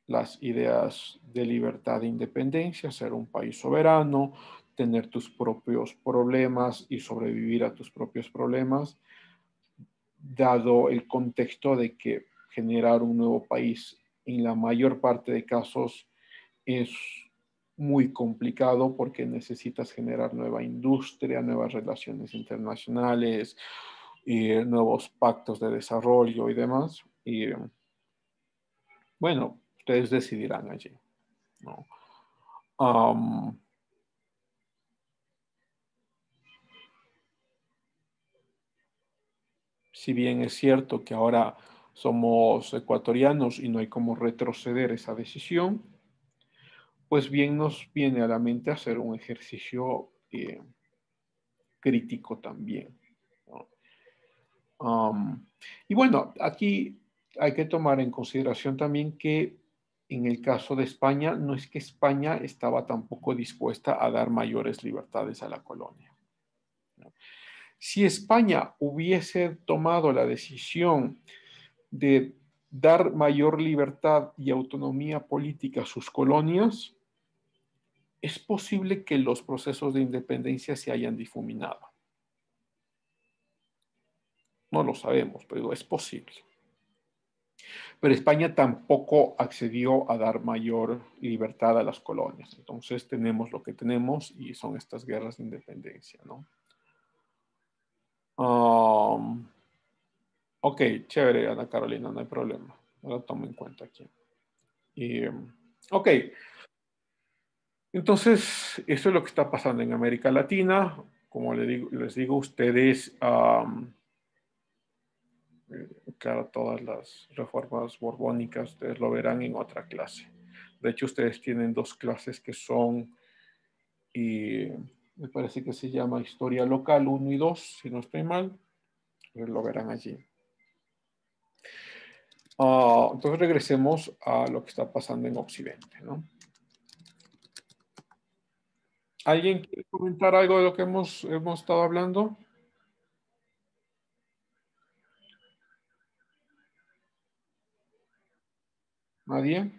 las ideas de libertad e independencia, ser un país soberano, tener tus propios problemas y sobrevivir a tus propios problemas, dado el contexto de que generar un nuevo país en la mayor parte de casos es muy complicado porque necesitas generar nueva industria, nuevas relaciones internacionales, nuevos pactos de desarrollo y demás. Y bueno, ustedes decidirán allí, ¿no? Si bien es cierto que ahora somos ecuatorianos y no hay como retroceder esa decisión, pues bien nos viene a la mente hacer un ejercicio crítico también, ¿no? Y bueno, aquí hay que tomar en consideración también que en el caso de España, no es que España estaba tampoco dispuesta a dar mayores libertades a la colonia, Si España hubiese tomado la decisión de dar mayor libertad y autonomía política a sus colonias, es posible que los procesos de independencia se hayan difuminado. No lo sabemos, pero es posible. Pero España tampoco accedió a dar mayor libertad a las colonias. Entonces tenemos lo que tenemos y son estas guerras de independencia, ¿no? Ok, chévere, Ana Carolina, no hay problema. Lo tomo en cuenta aquí. Ok. Entonces, eso es lo que está pasando en América Latina. Como les digo, ustedes, claro, todas las reformas borbónicas, ustedes lo verán en otra clase. De hecho, ustedes tienen dos clases que son, y me parece que se llama Historia Local 1 y 2, si no estoy mal. Lo verán allí. Entonces regresemos a lo que está pasando en Occidente, ¿no? ¿Alguien quiere comentar algo de lo que hemos estado hablando? ¿Nadie?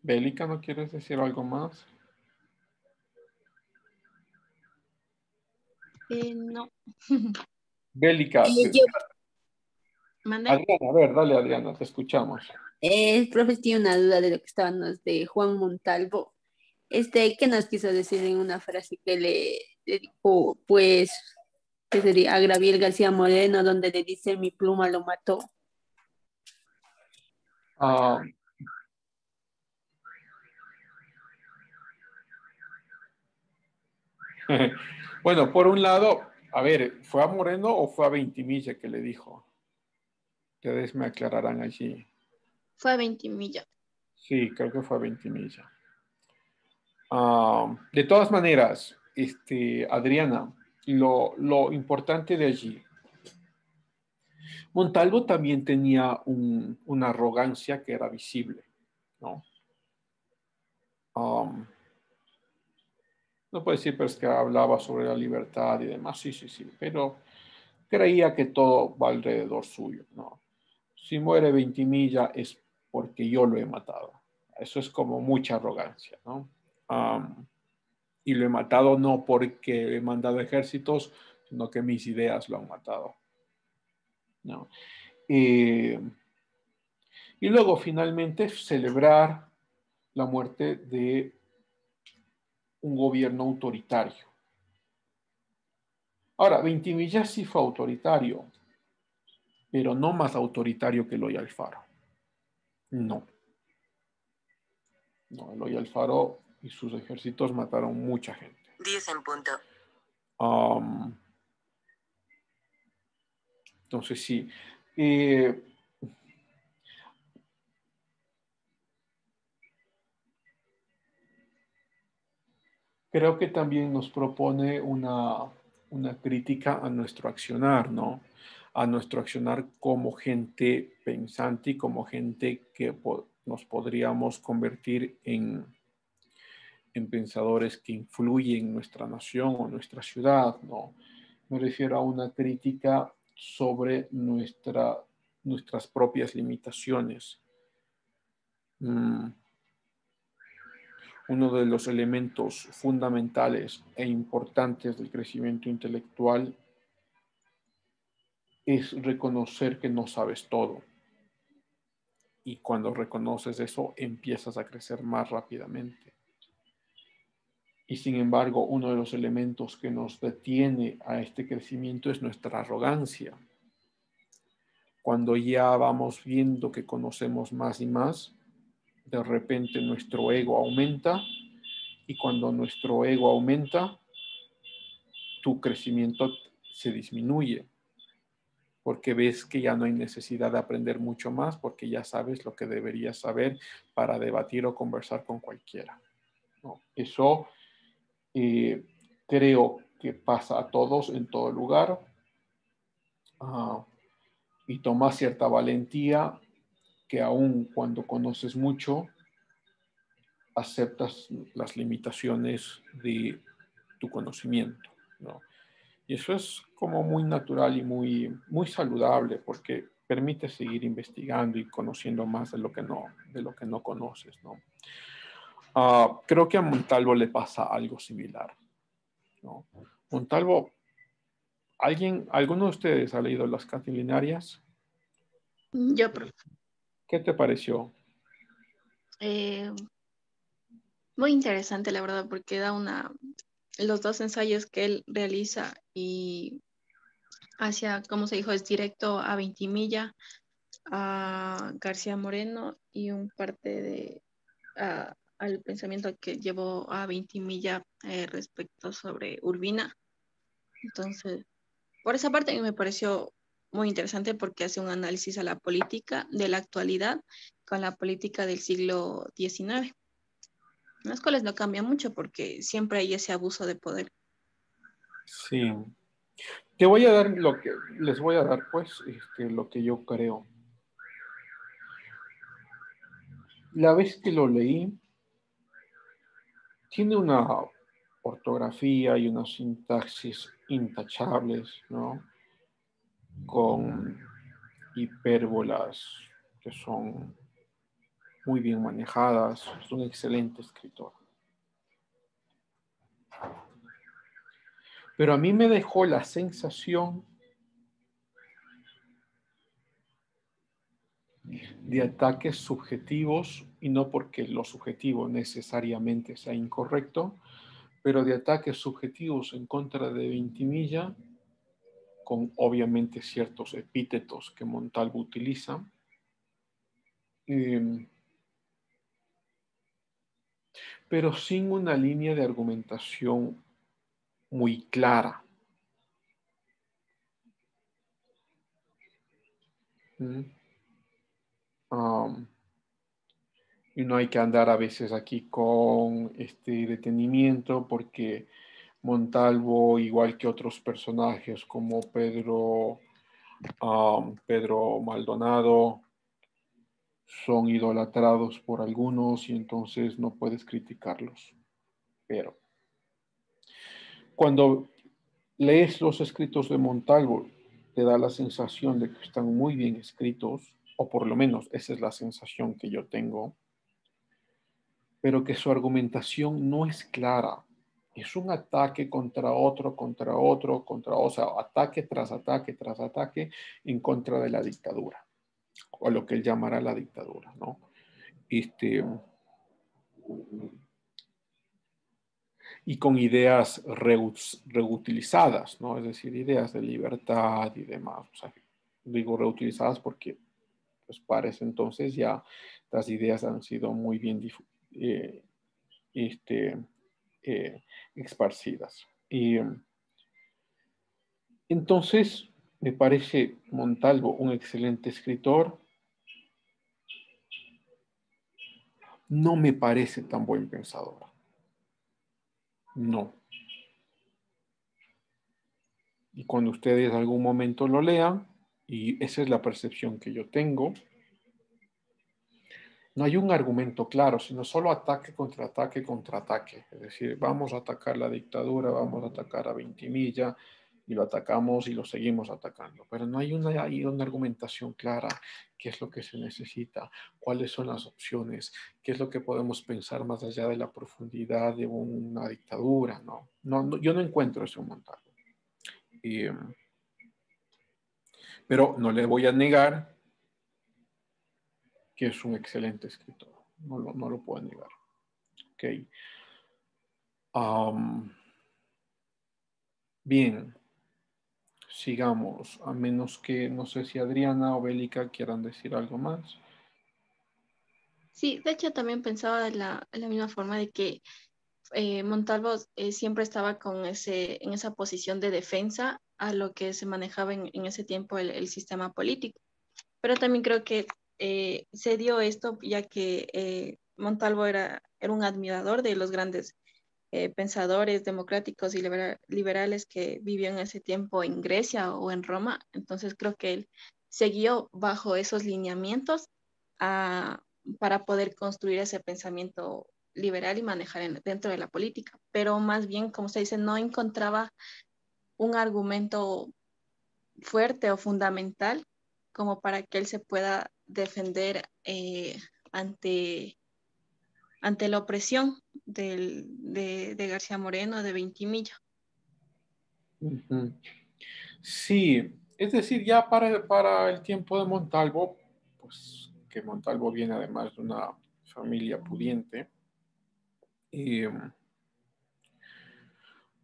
Bélica, ¿no quieres decir algo más? No. Bélica. Yo, ¿Mande? Adriana, a ver, dale Adriana, te escuchamos. profe, tiene una duda de lo que estábamos de Juan Montalvo. ¿Qué nos quiso decir en una frase que le dijo, pues, que sería a Gabriel García Moreno, donde le dice mi pluma lo mató? Ah, bueno, por un lado, a ver, ¿fue a Moreno o fue a Ventimilla que le dijo? Ustedes me aclararán allí. Fue a Ventimilla. Sí, creo que fue a Ventimilla. De todas maneras, Adriana, lo importante de allí, Montalvo también tenía una arrogancia que era visible, ¿no? No puedo decir, pero es que hablaba sobre la libertad y demás, sí, pero creía que todo va alrededor suyo, ¿no? Si muere Ventimilla es porque yo lo he matado. Eso es como mucha arrogancia, ¿no? Y lo he matado no porque he mandado ejércitos, sino que mis ideas lo han matado, ¿no? Y luego finalmente celebrar la muerte de un gobierno autoritario. Ahora, Ventimiglia sí fue autoritario, pero no más autoritario que Eloy Alfaro. No. No, Eloy Alfaro y sus ejércitos mataron mucha gente. 10 en punto. Entonces sí. Creo que también nos propone una crítica a nuestro accionar, ¿no? A nuestro accionar como gente pensante y como gente que nos podríamos convertir en pensadores que influyen en nuestra nación o nuestra ciudad, ¿no? Me refiero a una crítica sobre nuestras propias limitaciones. Uno de los elementos fundamentales e importantes del crecimiento intelectual es reconocer que no sabes todo. Y cuando reconoces eso, empiezas a crecer más rápidamente. Y sin embargo, uno de los elementos que nos detiene a este crecimiento es nuestra arrogancia. Cuando ya vamos viendo que conocemos más y más, de repente nuestro ego aumenta, y cuando nuestro ego aumenta, tu crecimiento se disminuye, porque ves que ya no hay necesidad de aprender mucho más, porque ya sabes lo que deberías saber para debatir o conversar con cualquiera, ¿no? Eso creo que pasa a todos en todo lugar, y toma cierta valentía que aun cuando conoces mucho, aceptas las limitaciones de tu conocimiento, ¿no? Y eso es como muy natural y muy saludable porque permite seguir investigando y conociendo más de lo que no conoces, ¿no? Creo que a Montalvo le pasa algo similar, ¿no? Montalvo, ¿alguno de ustedes ha leído Las Catillinarias? Yo, profe. ¿Qué te pareció? Eh, Muy interesante, la verdad, porque los dos ensayos que él realiza y hacia, como se dijo, es directo a Ventimilla, a García Moreno y un parte al pensamiento que llevó a Ventimilla respecto sobre Urbina. Entonces, por esa parte a mí me pareció muy interesante porque hace un análisis a la política de la actualidad con la política del siglo XIX, las cuales no cambian mucho porque siempre hay ese abuso de poder. Sí. Te voy a dar les voy a dar pues lo que yo creo. La vez que lo leí, tiene una ortografía y una sintaxis intachables, ¿no? Con hipérbolas que son muy bien manejadas. Es un excelente escritor. Pero a mí me dejó la sensación de ataques subjetivos, y no porque lo subjetivo necesariamente sea incorrecto, pero de ataques subjetivos en contra de Ventimilla, con obviamente ciertos epítetos que Montalvo utiliza, pero sin una línea de argumentación muy clara. Y no hay que andar a veces aquí con este detenimiento porque Montalvo, igual que otros personajes como Pedro Maldonado, son idolatrados por algunos y entonces no puedes criticarlos. Pero cuando lees los escritos de Montalvo, te da la sensación de que están muy bien escritos, o por lo menos esa es la sensación que yo tengo, pero que su argumentación no es clara. Es un ataque contra otro, o sea, ataque tras ataque en contra de la dictadura, o lo que él llamará la dictadura, ¿no? Y con ideas reutilizadas, ¿no? Es decir, ideas de libertad y demás. O sea, digo reutilizadas porque, pues, para ese entonces ya las ideas han sido muy bien esparcidas. Y entonces me parece Montalvo un excelente escritor. No me parece tan buen pensador. No. Y cuando ustedes en algún momento lo lean, y esa es la percepción que yo tengo, no hay un argumento claro, sino solo ataque contra ataque contra ataque. Es decir, vamos a atacar la dictadura, vamos a atacar a Ventimilla, y lo atacamos y lo seguimos atacando. Pero no hay una argumentación clara. ¿Qué es lo que se necesita? ¿Cuáles son las opciones? ¿Qué es lo que podemos pensar más allá de la profundidad de una dictadura? No, yo no encuentro eso en Montalvo. Pero no le voy a negar que es un excelente escritor. No lo puedo negar. Ok. Bien. Sigamos, a menos que, no sé si Adriana o Bélica quieran decir algo más. Sí, de hecho también pensaba de la misma forma de que Montalvo siempre estaba en esa posición de defensa a lo que se manejaba en ese tiempo el sistema político. Pero también creo que se dio esto ya que Montalvo era un admirador de los grandes pensadores democráticos y liberales que vivían en ese tiempo en Grecia o en Roma. Entonces creo que él siguió bajo esos lineamientos a, para poder construir ese pensamiento liberal y manejar dentro de la política. Pero más bien, como se dice, no encontraba un argumento fuerte o fundamental como para que él se pueda defender ante, ante la opresión de García Moreno, de Ventimilla. Ujú. Sí, es decir, ya para el tiempo de Montalvo, pues que Montalvo viene además de una familia pudiente, y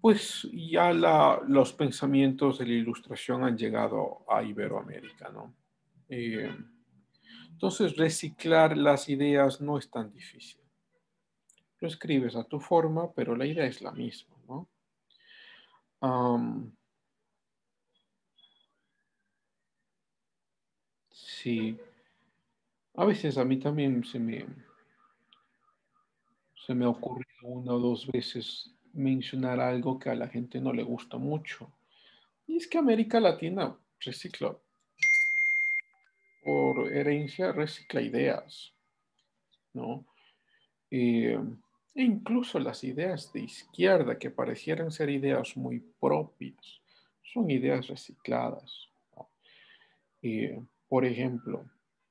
pues ya los pensamientos de la Ilustración han llegado a Iberoamérica, ¿no? Eh, entonces, reciclar las ideas no es tan difícil. Lo escribes a tu forma, pero la idea es la misma, ¿no? Am, sí, a veces a mí también se me ha ocurrido una o dos veces mencionar algo que a la gente no le gusta mucho. Y es que América Latina recicla, por herencia, recicla ideas, ¿no? Eh, e incluso las ideas de izquierda que parecieran ser ideas muy propias, son ideas recicladas, ¿no? Por ejemplo,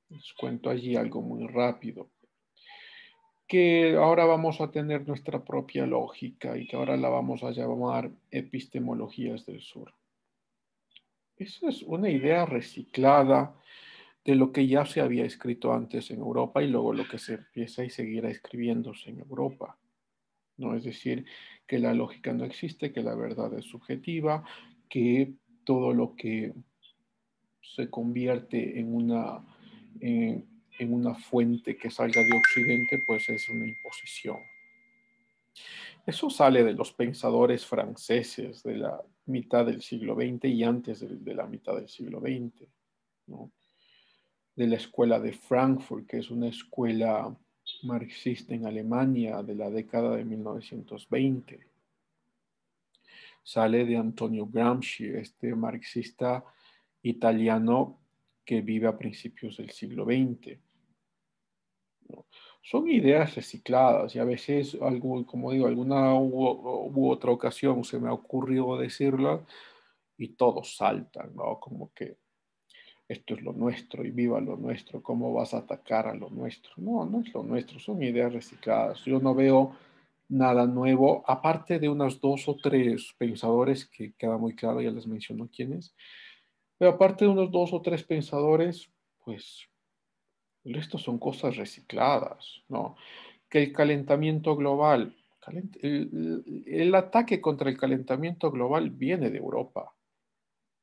les cuento allí algo muy rápido, que ahora vamos a tener nuestra propia lógica y que ahora la vamos a llamar epistemologías del sur. Esa es una idea reciclada de lo que ya se había escrito antes en Europa y luego lo que se empieza y seguirá escribiéndose en Europa, ¿no? Es decir, que la lógica no existe, que la verdad es subjetiva, que todo lo que se convierte en una fuente que salga de Occidente, pues es una imposición. Eso sale de los pensadores franceses de la mitad del siglo XX y antes de la mitad del siglo XX, ¿no? De la escuela de Frankfurt, que es una escuela marxista en Alemania de la década de 1920. Sale de Antonio Gramsci, este marxista italiano que vive a principios del siglo XX, ¿no? Son ideas recicladas y a veces, algo, como digo, alguna u otra ocasión se me ha ocurrido decirla y todos saltan, ¿no? Como que esto es lo nuestro y viva lo nuestro, ¿cómo vas a atacar a lo nuestro? No, no es lo nuestro, son ideas recicladas. Yo no veo nada nuevo, aparte de unos dos o tres pensadores que queda muy claro, ya les menciono quiénes, pero aparte de unos dos o tres pensadores, pues el resto son cosas recicladas, ¿no? Que el calentamiento global, el ataque contra el calentamiento global viene de Europa.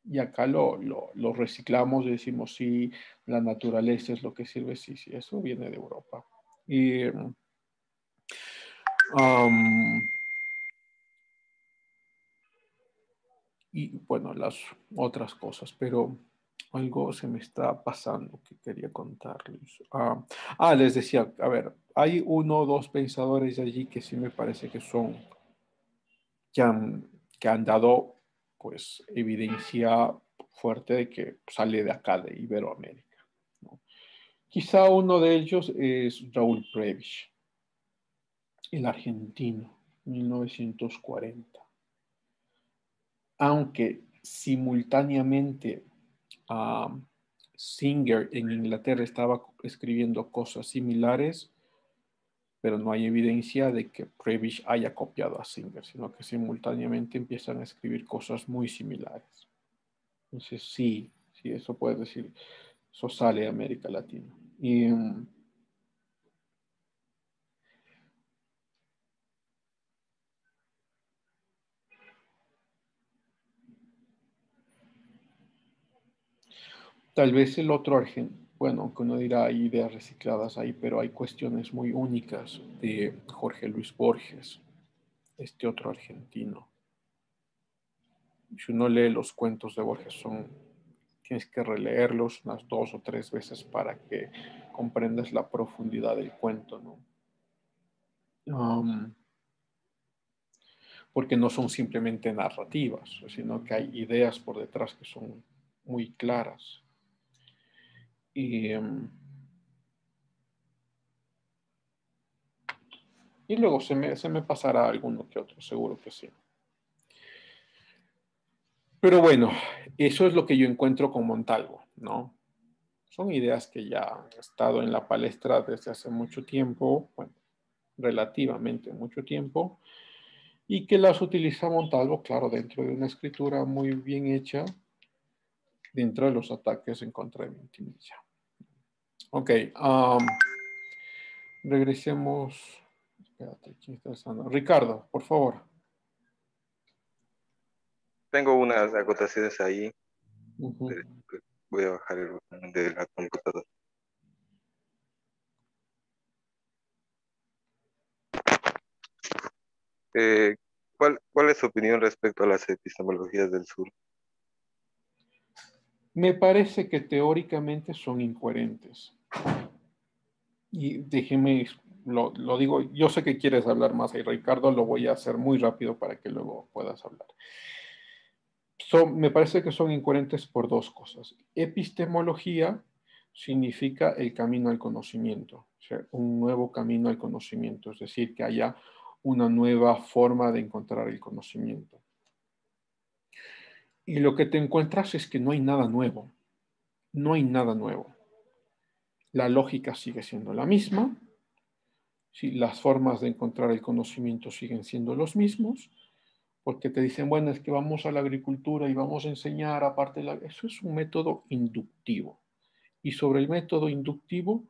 Y acá lo reciclamos y decimos, sí, la naturaleza es lo que sirve, sí, sí, eso viene de Europa. Y, um, y bueno, las otras cosas, pero algo se me está pasando que quería contarles. Les decía, a ver, hay uno o dos pensadores allí que sí me parece que son, que han, que han dado pues evidencia fuerte de que sale de acá, de Iberoamérica, ¿no? Quizá uno de ellos es Raúl Prebisch, el argentino, 1940. Aunque simultáneamente Singer en Inglaterra estaba escribiendo cosas similares, pero no hay evidencia de que Prebisch haya copiado a Singer, sino que simultáneamente empiezan a escribir cosas muy similares. Entonces sí, sí, eso puedes decir, eso sale de América Latina. Y tal vez el otro argentino, bueno, aunque uno dirá hay ideas recicladas ahí, pero hay cuestiones muy únicas de Jorge Luis Borges, este otro argentino. Si uno lee los cuentos de Borges, tienes que releerlos unas dos o tres veces para que comprendas la profundidad del cuento, ¿no? Porque no son simplemente narrativas, sino que hay ideas por detrás que son muy claras. Y luego se me pasará alguno que otro, seguro que sí. Pero bueno, eso es lo que yo encuentro con Montalvo, ¿no? Son ideas que ya han estado en la palestra desde hace mucho tiempo, bueno, relativamente mucho tiempo, y que las utiliza Montalvo, claro, dentro de una escritura muy bien hecha, dentro de los ataques en contra de Vintimilla. Ok, regresemos. Espérate, ¿quién está usando? Ricardo, por favor. Tengo unas acotaciones ahí. Uh-huh. Voy a bajar el volumen de la computadora. ¿Cuál es su opinión respecto a las epistemologías del sur? Me parece que teóricamente son incoherentes. Y déjeme, lo digo, yo sé que quieres hablar más ahí, Ricardo, lo voy a hacer muy rápido para que luego puedas hablar. Me parece que son incoherentes por dos cosas. Epistemología significa el camino al conocimiento, o sea, un nuevo camino al conocimiento, es decir, que haya una nueva forma de encontrar el conocimiento. Y lo que te encuentras es que no hay nada nuevo, no hay nada nuevo. La lógica sigue siendo la misma, ¿sí? Las formas de encontrar el conocimiento siguen siendo los mismos, porque te dicen, bueno, es que vamos a la agricultura y vamos a enseñar aparte, eso es un método inductivo. Y sobre el método inductivo,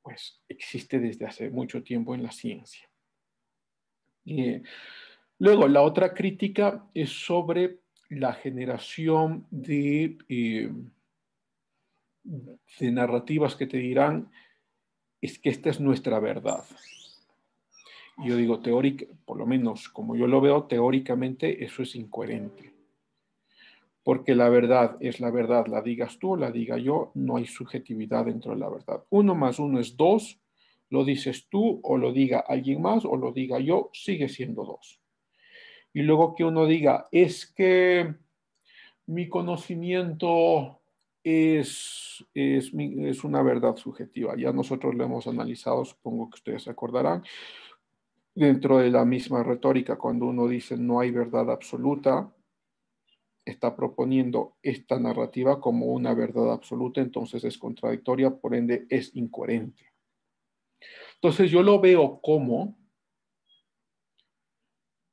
pues existe desde hace mucho tiempo en la ciencia. Luego, la otra crítica es sobre la generación de narrativas que te dirán, es que esta es nuestra verdad. Y yo digo, por lo menos como yo lo veo, teóricamente eso es incoherente. Porque la verdad es la verdad, la digas tú o la diga yo, no hay subjetividad dentro de la verdad. 1 más 1 es 2, lo dices tú o lo diga alguien más o lo diga yo, sigue siendo 2. Y luego que uno diga, es que mi conocimiento es una verdad subjetiva. Ya nosotros lo hemos analizado, supongo que ustedes se acordarán, dentro de la misma retórica, cuando uno dice no hay verdad absoluta, está proponiendo esta narrativa como una verdad absoluta, entonces es contradictoria, por ende es incoherente. Entonces yo lo veo como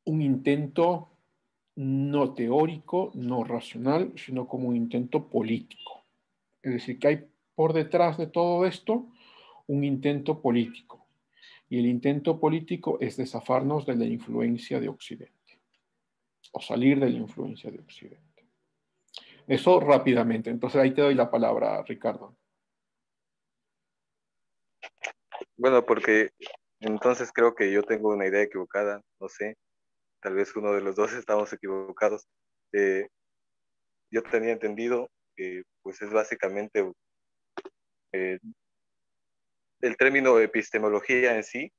un intento no teórico, no racional, sino como un intento político. Es decir, que hay por detrás de todo esto un intento político. Y el intento político es desafarnos de la influencia de Occidente, o salir de la influencia de Occidente. Eso rápidamente. Entonces ahí te doy la palabra, Ricardo. Bueno, porque entonces creo que yo tengo una idea equivocada, no sé, tal vez uno de los dos estamos equivocados. Yo tenía entendido que pues es básicamente eh, el término epistemología en sí,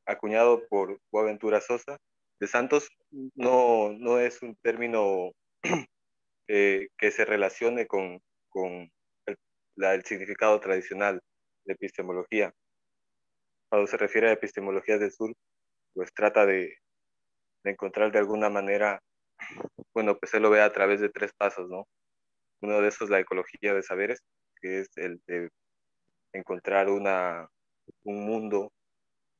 acuñado por Boaventura Sosa de Santos, no es un término que se relacione con el significado tradicional de epistemología. Cuando se refiere a epistemología del sur, pues trata de encontrar de alguna manera, bueno, pues se lo ve a través de 3 pasos, ¿no? Uno de esos es la ecología de saberes, que es el de encontrar un mundo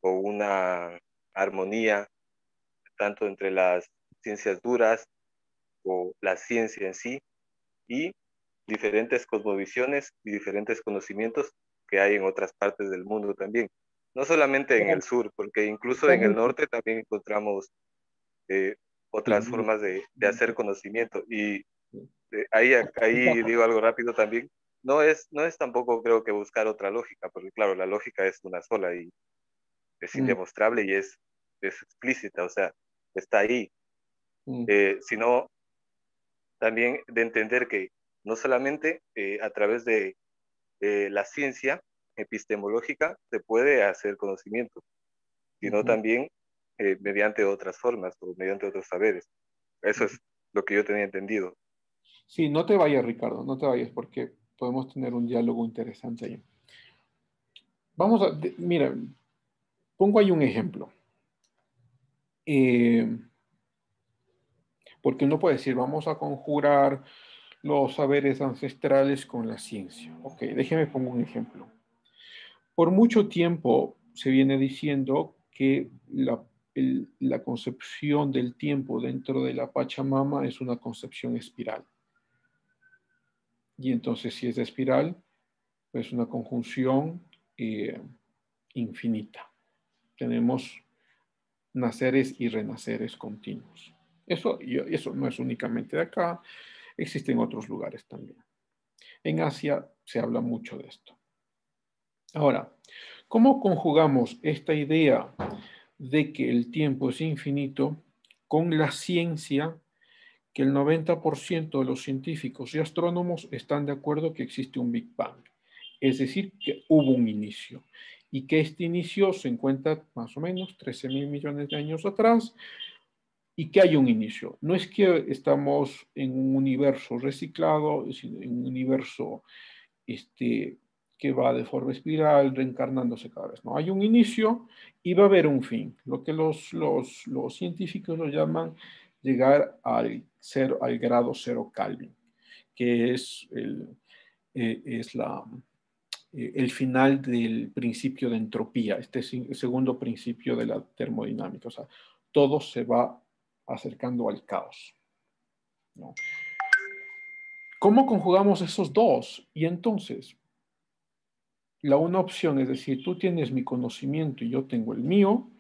o una armonía, tanto entre las ciencias duras o la ciencia en sí, y diferentes cosmovisiones y diferentes conocimientos que hay en otras partes del mundo también. No solamente en el sur, porque incluso en el norte también encontramos otras formas de hacer conocimiento. Y ahí digo algo rápido también. No es tampoco creo que buscar otra lógica, porque claro, la lógica es una sola y es indemostrable y es explícita, o sea, está ahí. Sino también de entender que no solamente a través de la ciencia epistemológica se puede hacer conocimiento, sino también mediante otras formas o mediante otros saberes. Eso es lo que yo tenía entendido. Sí, no te vayas, Ricardo, no te vayas, porque podemos tener un diálogo interesante ahí. Vamos a, mira, pongo ahí un ejemplo. Porque uno puede decir, vamos a conjurar los saberes ancestrales con la ciencia. Ok, déjeme pongo un ejemplo. Por mucho tiempo se viene diciendo que la concepción del tiempo dentro de la Pachamama es una concepción espiral. Y entonces, si es espiral, pues una conjunción infinita. Tenemos naceres y renaceres continuos. Eso no es únicamente de acá, existe en otros lugares también. En Asia se habla mucho de esto. Ahora, ¿cómo conjugamos esta idea de que el tiempo es infinito con la ciencia, que el 90% de los científicos y astrónomos están de acuerdo que existe un Big Bang? Es decir, que hubo un inicio y que este inicio se encuentra más o menos 13.000 millones de años atrás y que hay un inicio. No es que estamos en un universo reciclado, sino en un universo que va de forma espiral, reencarnándose cada vez. No, hay un inicio y va a haber un fin, lo que los científicos lo llaman llegar al grado cero Kelvin, que es el final del principio de entropía, este es el segundo principio de la termodinámica. O sea, todo se va acercando al caos, ¿no? ¿Cómo conjugamos esos dos? Y entonces, la una opción es decir, tú tienes mi conocimiento y yo tengo el mío,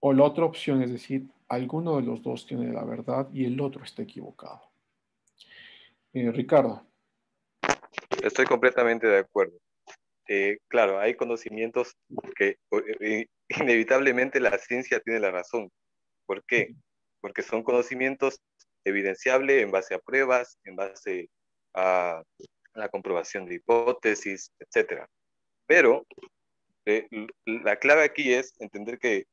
o la otra opción es decir, alguno de los dos tiene la verdad y el otro está equivocado. Ricardo. Estoy completamente de acuerdo. Claro, hay conocimientos que inevitablemente la ciencia tiene la razón. ¿Por qué? Porque son conocimientos evidenciables en base a pruebas, en base a la comprobación de hipótesis, etcétera. Pero la clave aquí es entender que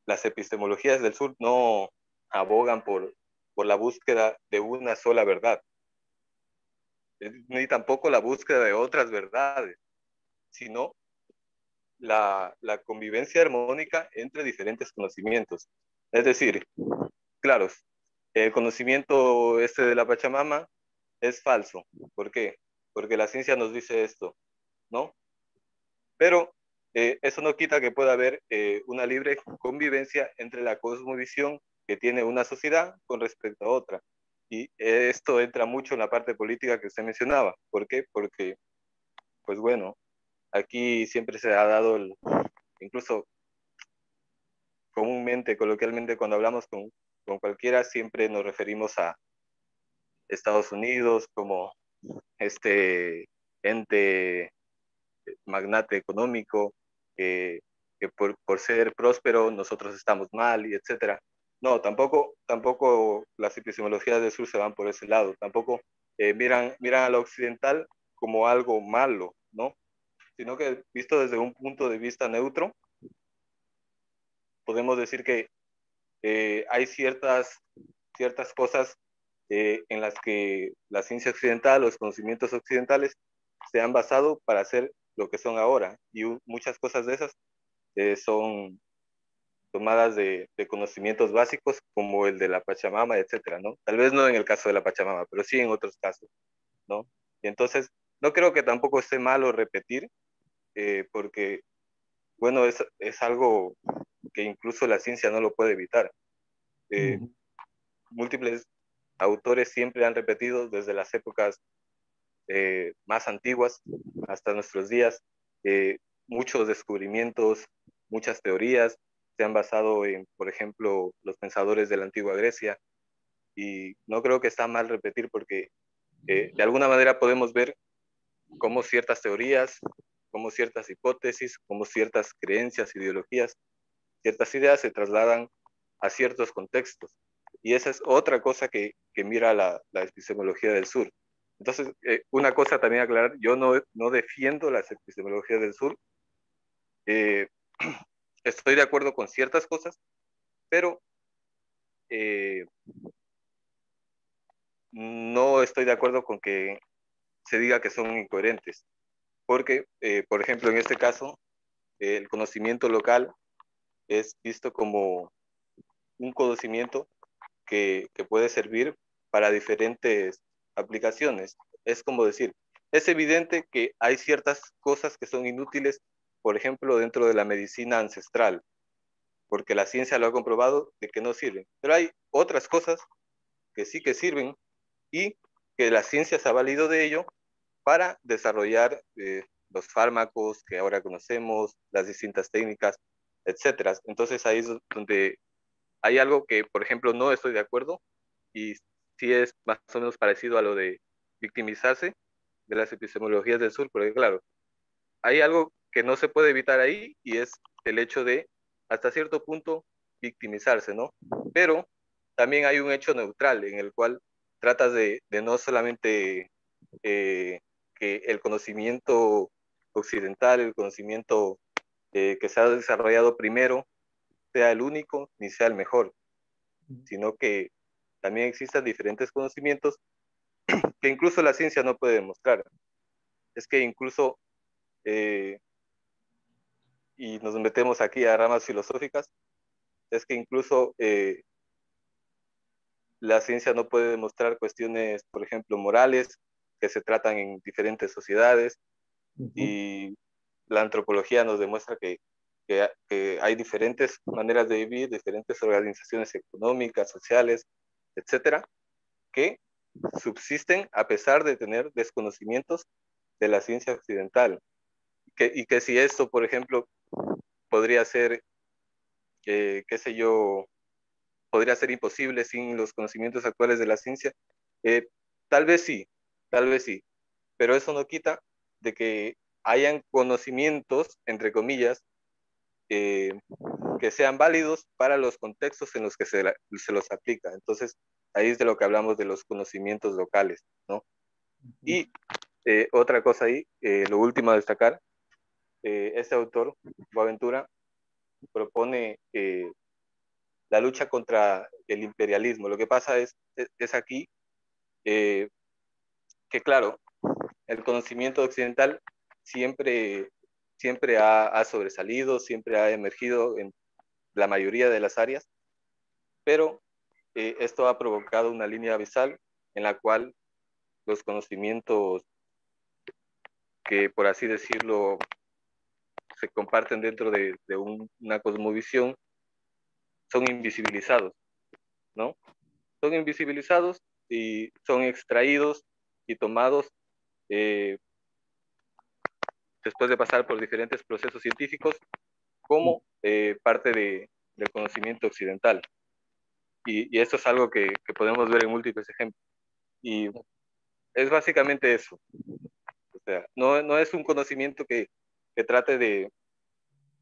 las epistemologías del sur no abogan por la búsqueda de una sola verdad, ni tampoco la búsqueda de otras verdades, sino la convivencia armónica entre diferentes conocimientos. Es decir, claro, el conocimiento de la Pachamama es falso. ¿Por qué? Porque la ciencia nos dice esto, ¿no? Pero eso no quita que pueda haber una libre convivencia entre la cosmovisión que tiene una sociedad con respecto a otra. Y esto entra mucho en la parte política que usted mencionaba. ¿Por qué? Porque, pues bueno, aquí siempre se ha dado, incluso comúnmente, coloquialmente, cuando hablamos con cualquiera, siempre nos referimos a Estados Unidos como este ente magnate económico, que por ser próspero nosotros estamos mal, y etcétera. No, tampoco las epistemologías del sur se van por ese lado, tampoco miran a lo occidental como algo malo, ¿no? Sino que visto desde un punto de vista neutro, podemos decir que hay ciertas cosas en las que la ciencia occidental, los conocimientos occidentales se han basado para hacer lo que son ahora, y muchas cosas de esas son tomadas de conocimientos básicos como el de la Pachamama, etcétera, ¿no? Tal vez no en el caso de la Pachamama, pero sí en otros casos, ¿no? Y entonces, no creo que tampoco esté malo repetir, porque, bueno, es algo que incluso la ciencia no lo puede evitar. Múltiples autores siempre han repetido desde las épocas más antiguas hasta nuestros días, muchos descubrimientos, muchas teorías se han basado en, por ejemplo, los pensadores de la antigua Grecia, y no creo que está mal repetir porque de alguna manera podemos ver cómo ciertas teorías, cómo ciertas hipótesis, cómo ciertas creencias, ideologías, ciertas ideas se trasladan a ciertos contextos. Y esa es otra cosa que mira la epistemología del sur. Entonces, una cosa también a aclarar, yo no defiendo las epistemologías del sur. Estoy de acuerdo con ciertas cosas, pero no estoy de acuerdo con que se diga que son incoherentes. Porque, por ejemplo, en este caso, el conocimiento local es visto como un conocimiento que puede servir para diferentes aplicaciones. Es como decir, es evidente que hay ciertas cosas que son inútiles, por ejemplo, dentro de la medicina ancestral, porque la ciencia lo ha comprobado de que no sirven. Pero hay otras cosas que sí que sirven y que la ciencia se ha valido de ello para desarrollar los fármacos que ahora conocemos, las distintas técnicas, etcétera. Entonces ahí es donde hay algo que, por ejemplo, no estoy de acuerdo y sí es más o menos parecido a lo de victimizarse de las epistemologías del sur, porque claro, hay algo que no se puede evitar ahí y es el hecho de, hasta cierto punto, victimizarse, ¿no? Pero también hay un hecho neutral en el cual tratas de no solamente que el conocimiento occidental, el conocimiento que se ha desarrollado primero, sea el único ni sea el mejor, sino que también existan diferentes conocimientos que incluso la ciencia no puede demostrar. Es que incluso, y nos metemos aquí a ramas filosóficas, es que incluso la ciencia no puede demostrar cuestiones, por ejemplo, morales, que se tratan en diferentes sociedades, y la antropología nos demuestra que hay diferentes maneras de vivir, diferentes organizaciones económicas, sociales, etcétera, que subsisten a pesar de tener desconocimientos de la ciencia occidental. Y que si esto, por ejemplo, podría ser, qué sé yo, podría ser imposible sin los conocimientos actuales de la ciencia, eh, tal vez sí, tal vez sí, pero eso no quita de que hayan conocimientos, entre comillas, que sean válidos para los contextos en los que se los aplica. Entonces, ahí es de lo que hablamos de los conocimientos locales, ¿no? Y otra cosa ahí, lo último a destacar, este autor, Boaventura, propone la lucha contra el imperialismo. Lo que pasa es aquí que, claro, el conocimiento occidental siempre, siempre ha sobresalido, siempre ha emergido en la mayoría de las áreas, pero esto ha provocado una línea abisal en la cual los conocimientos que, por así decirlo, se comparten dentro de una cosmovisión son invisibilizados, ¿no? Son invisibilizados y son extraídos y tomados eh, después de pasar por diferentes procesos científicos como parte del conocimiento occidental. Y esto es algo que podemos ver en múltiples ejemplos. Y es básicamente eso. O sea, no es un conocimiento que trate de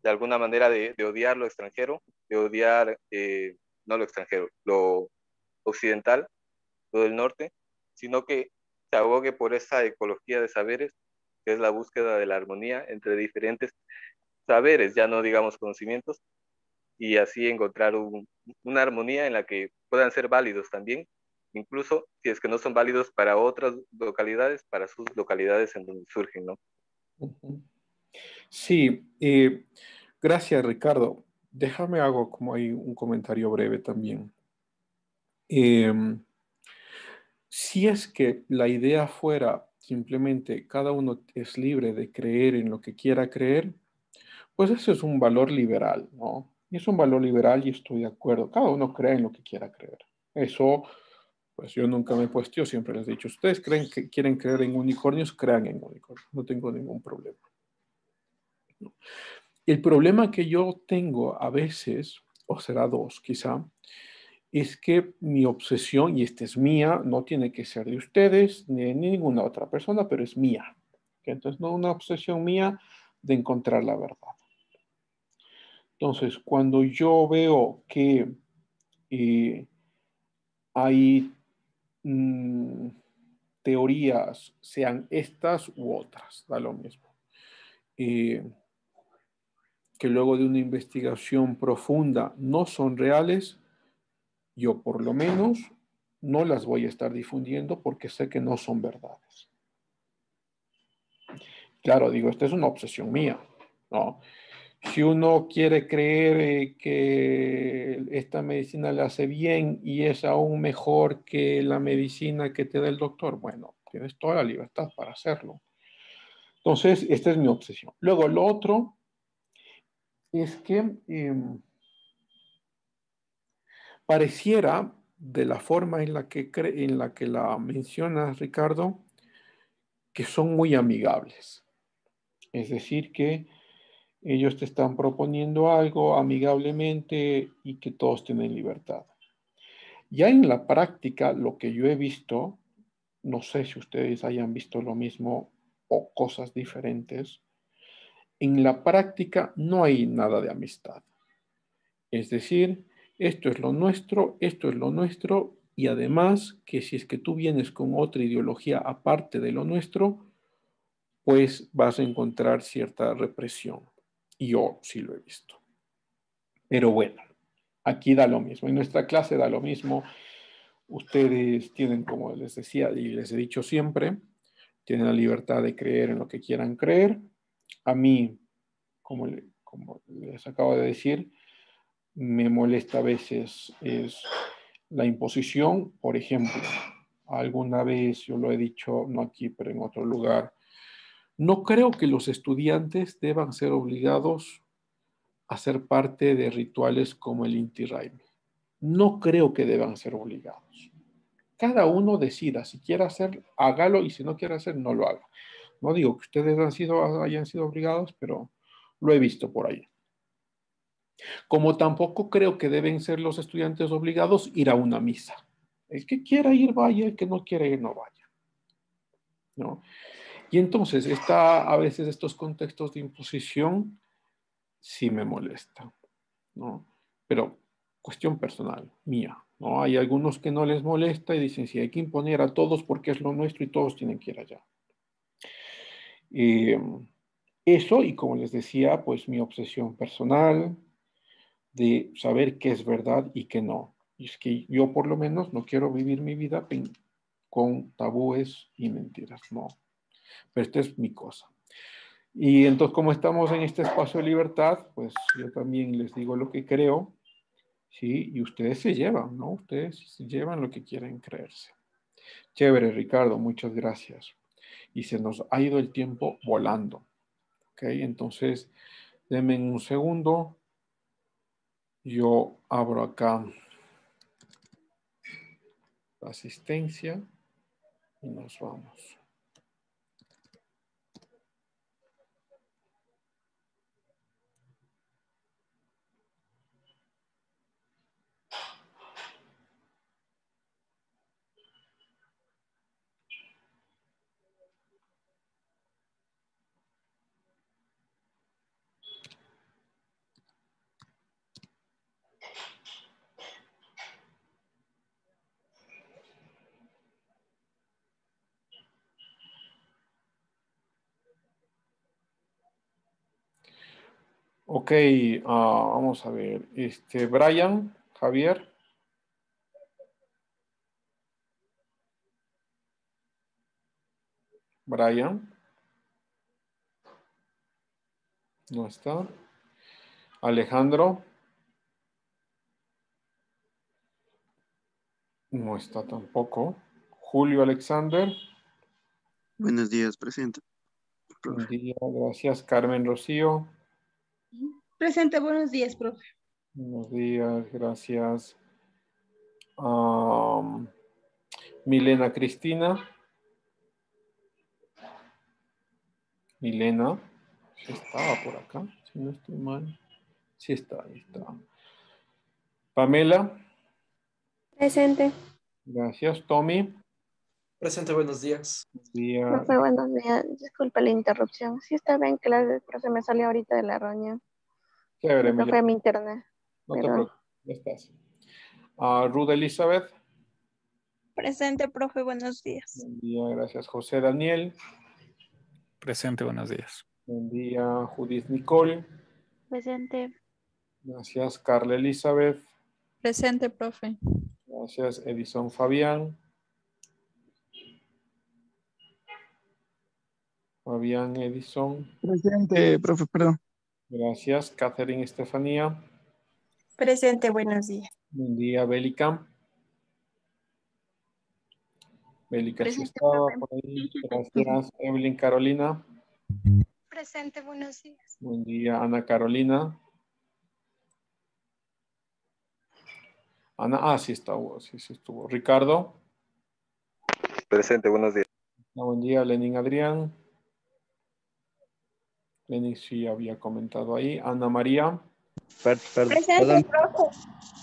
alguna manera de odiar lo extranjero, de odiar, no lo extranjero, lo occidental, lo del norte, sino que se abogue por esa ecología de saberes, que es la búsqueda de la armonía entre diferentes saberes, ya no digamos conocimientos, y así encontrar una armonía en la que puedan ser válidos también, incluso si es que no son válidos para otras localidades, para sus localidades en donde surgen, ¿no? Sí, gracias Ricardo. Déjame hago como ahí un comentario breve también. Si es que la idea fuera simplemente cada uno es libre de creer en lo que quiera creer, pues eso es un valor liberal, ¿no? Y es un valor liberal y estoy de acuerdo. Cada uno cree en lo que quiera creer. Eso, pues yo nunca me he puesto, yo siempre les he dicho, ustedes creen que quieren creer en unicornios, crean en unicornios. No tengo ningún problema. ¿No? El problema que yo tengo a veces, o será dos quizá, es que mi obsesión, y esta es mía, no tiene que ser de ustedes ni de ninguna otra persona, pero es mía. Entonces, no una obsesión mía de encontrar la verdad. Entonces, cuando yo veo que hay teorías, sean estas u otras, da lo mismo, que luego de una investigación profunda no son reales, yo por lo menos no las voy a estar difundiendo porque sé que no son verdades. Claro, digo, esta es una obsesión mía, ¿no? Si uno quiere creer que esta medicina le hace bien y es aún mejor que la medicina que te da el doctor, bueno, tienes toda la libertad para hacerlo. Entonces, esta es mi obsesión. Luego, lo otro es que pareciera, de la forma en la que la mencionas, Ricardo, que son muy amigables. Es decir, que ellos te están proponiendo algo amigablemente y que todos tienen libertad. Ya en la práctica, lo que yo he visto, no sé si ustedes hayan visto lo mismo o cosas diferentes, en la práctica no hay nada de amistad. Es decir, esto es lo nuestro, y además que si es que tú vienes con otra ideología aparte de lo nuestro, pues vas a encontrar cierta represión. Y yo sí lo he visto. Pero bueno, aquí da lo mismo. En nuestra clase da lo mismo. Ustedes tienen, como les decía y les he dicho siempre, tienen la libertad de creer en lo que quieran creer. A mí, como les acabo de decir, me molesta a veces es la imposición. Por ejemplo, alguna vez yo lo he dicho, no aquí, pero en otro lugar, no creo que los estudiantes deban ser obligados a ser parte de rituales como el Inti Raymi. No creo que deban ser obligados. Cada uno decida, si quiere hacer, hágalo, y si no quiere hacer, no lo haga. No digo que ustedes hayan sido obligados, pero lo he visto por ahí. Como tampoco creo que deben ser los estudiantes obligados ir a una misa. El que quiera ir, vaya; el que no quiera ir, no vaya, ¿no? Y entonces a veces estos contextos de imposición sí me molestan, ¿no? Pero cuestión personal, mía, ¿no? Hay algunos que no les molesta y dicen, sí, hay que imponer a todos porque es lo nuestro y todos tienen que ir allá. Eso, y como les decía, pues mi obsesión personal de saber qué es verdad y qué no. Y es que yo por lo menos no quiero vivir mi vida con tabúes y mentiras, no. Pero esta es mi cosa. Y entonces, como estamos en este espacio de libertad, pues yo también les digo lo que creo, ¿sí? Y ustedes se llevan, ¿no? Ustedes se llevan lo que quieren creerse. Chévere, Ricardo, muchas gracias. Y se nos ha ido el tiempo volando, ¿ok? Entonces, denme un segundo. Yo abro acá la asistencia y nos vamos. Ok, vamos a ver. Brian, Javier. Brian. No está. Alejandro. No está tampoco. Julio Alexander. Buenos días, presente. Buen día, gracias. Carmen Rocío. Presente, buenos días, profe. Buenos días, gracias. Milena Cristina. Milena. Sí estaba por acá, si no estoy mal. Sí está, ahí está. Pamela. Presente. Gracias. Tommy. Presente, buenos días. Buenos días. Profe, buenos días. Disculpe la interrupción. Sí estaba en clase, pero se me salió ahorita de la reunión. Chévere, Me fue mi internet. no te Perdón. preocupes, ya estás. Ruth Elizabeth. Presente, profe, buenos días. Buen día, gracias. José Daniel. Presente, buenos días. Buen día, Judith Nicole. Presente. Gracias, Carla Elizabeth. Presente, profe. Gracias, Edison Fabián. Fabián Edison. Presente, profe, perdón. Gracias. Catherine Estefanía. Presente, buenos días. Buen día, Bélica. Bélica sí Presente, estaba profe. por ahí. Gracias. Evelyn Carolina. Presente, buenos días. Buen día, Ana Carolina. Ana, sí estuvo, sí estuvo. Ricardo. Presente, buenos días. Buen día, Lenin Adrián. Lenin sí había comentado ahí. Ana María. Presente, Perdón, profe.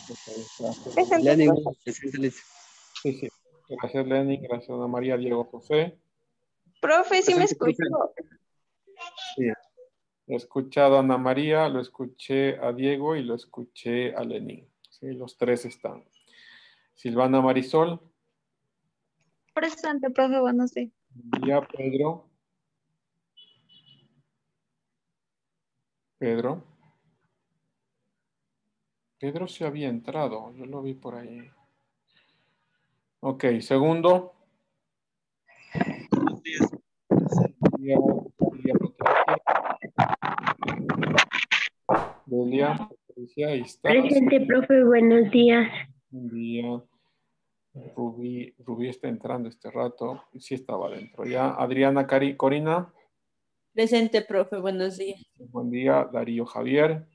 Gracias. Presente, Lenin, profe. presente, Liz. Sí. Gracias, Lenin. Gracias, Ana María. Diego José. Profe, sí me Presente, profe. escuchó. Sí. He escuchado a Ana María, lo escuché a Diego y lo escuché a Lenin. Sí, los tres están. Silvana Marisol. Presente, profe, buenos días. Buen día, Pedro. Pedro. Pedro se había entrado, yo lo vi por ahí. Ok, segundo. Buenos días. Patricia, ahí está. Presente, profe, buenos días. Buen día. Rubí está entrando este rato. Sí estaba dentro ya. Adriana Corina. Presente, profe, buenos días. Buen día. Darío Javier.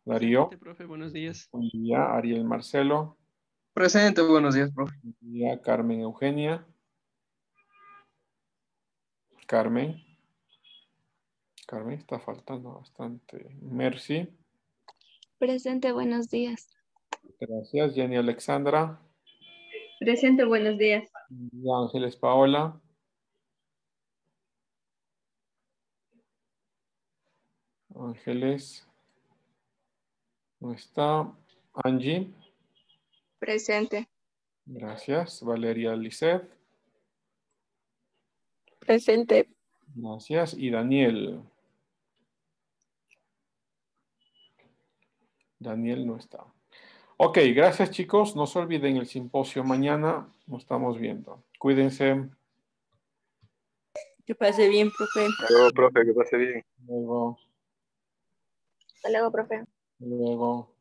Darío. Presente, profe, buenos días. Buen día. Ariel Marcelo. Presente, buenos días, profe. Buen día. Carmen Eugenia. Carmen está faltando bastante. Mercy. Presente, buenos días. Gracias. Jenny Alexandra. Presente, buenos días. Y Ángeles Paola. Ángeles. No está. Angie. Presente. Gracias. Valeria Lisset. Presente. Gracias. Y Daniel. Daniel no está. Ok, gracias chicos. No se olviden el simposio mañana. Nos estamos viendo. Cuídense. Que pase bien, profe. Hasta luego, profe, que pase bien. Luego. Hasta luego, profe. Luego.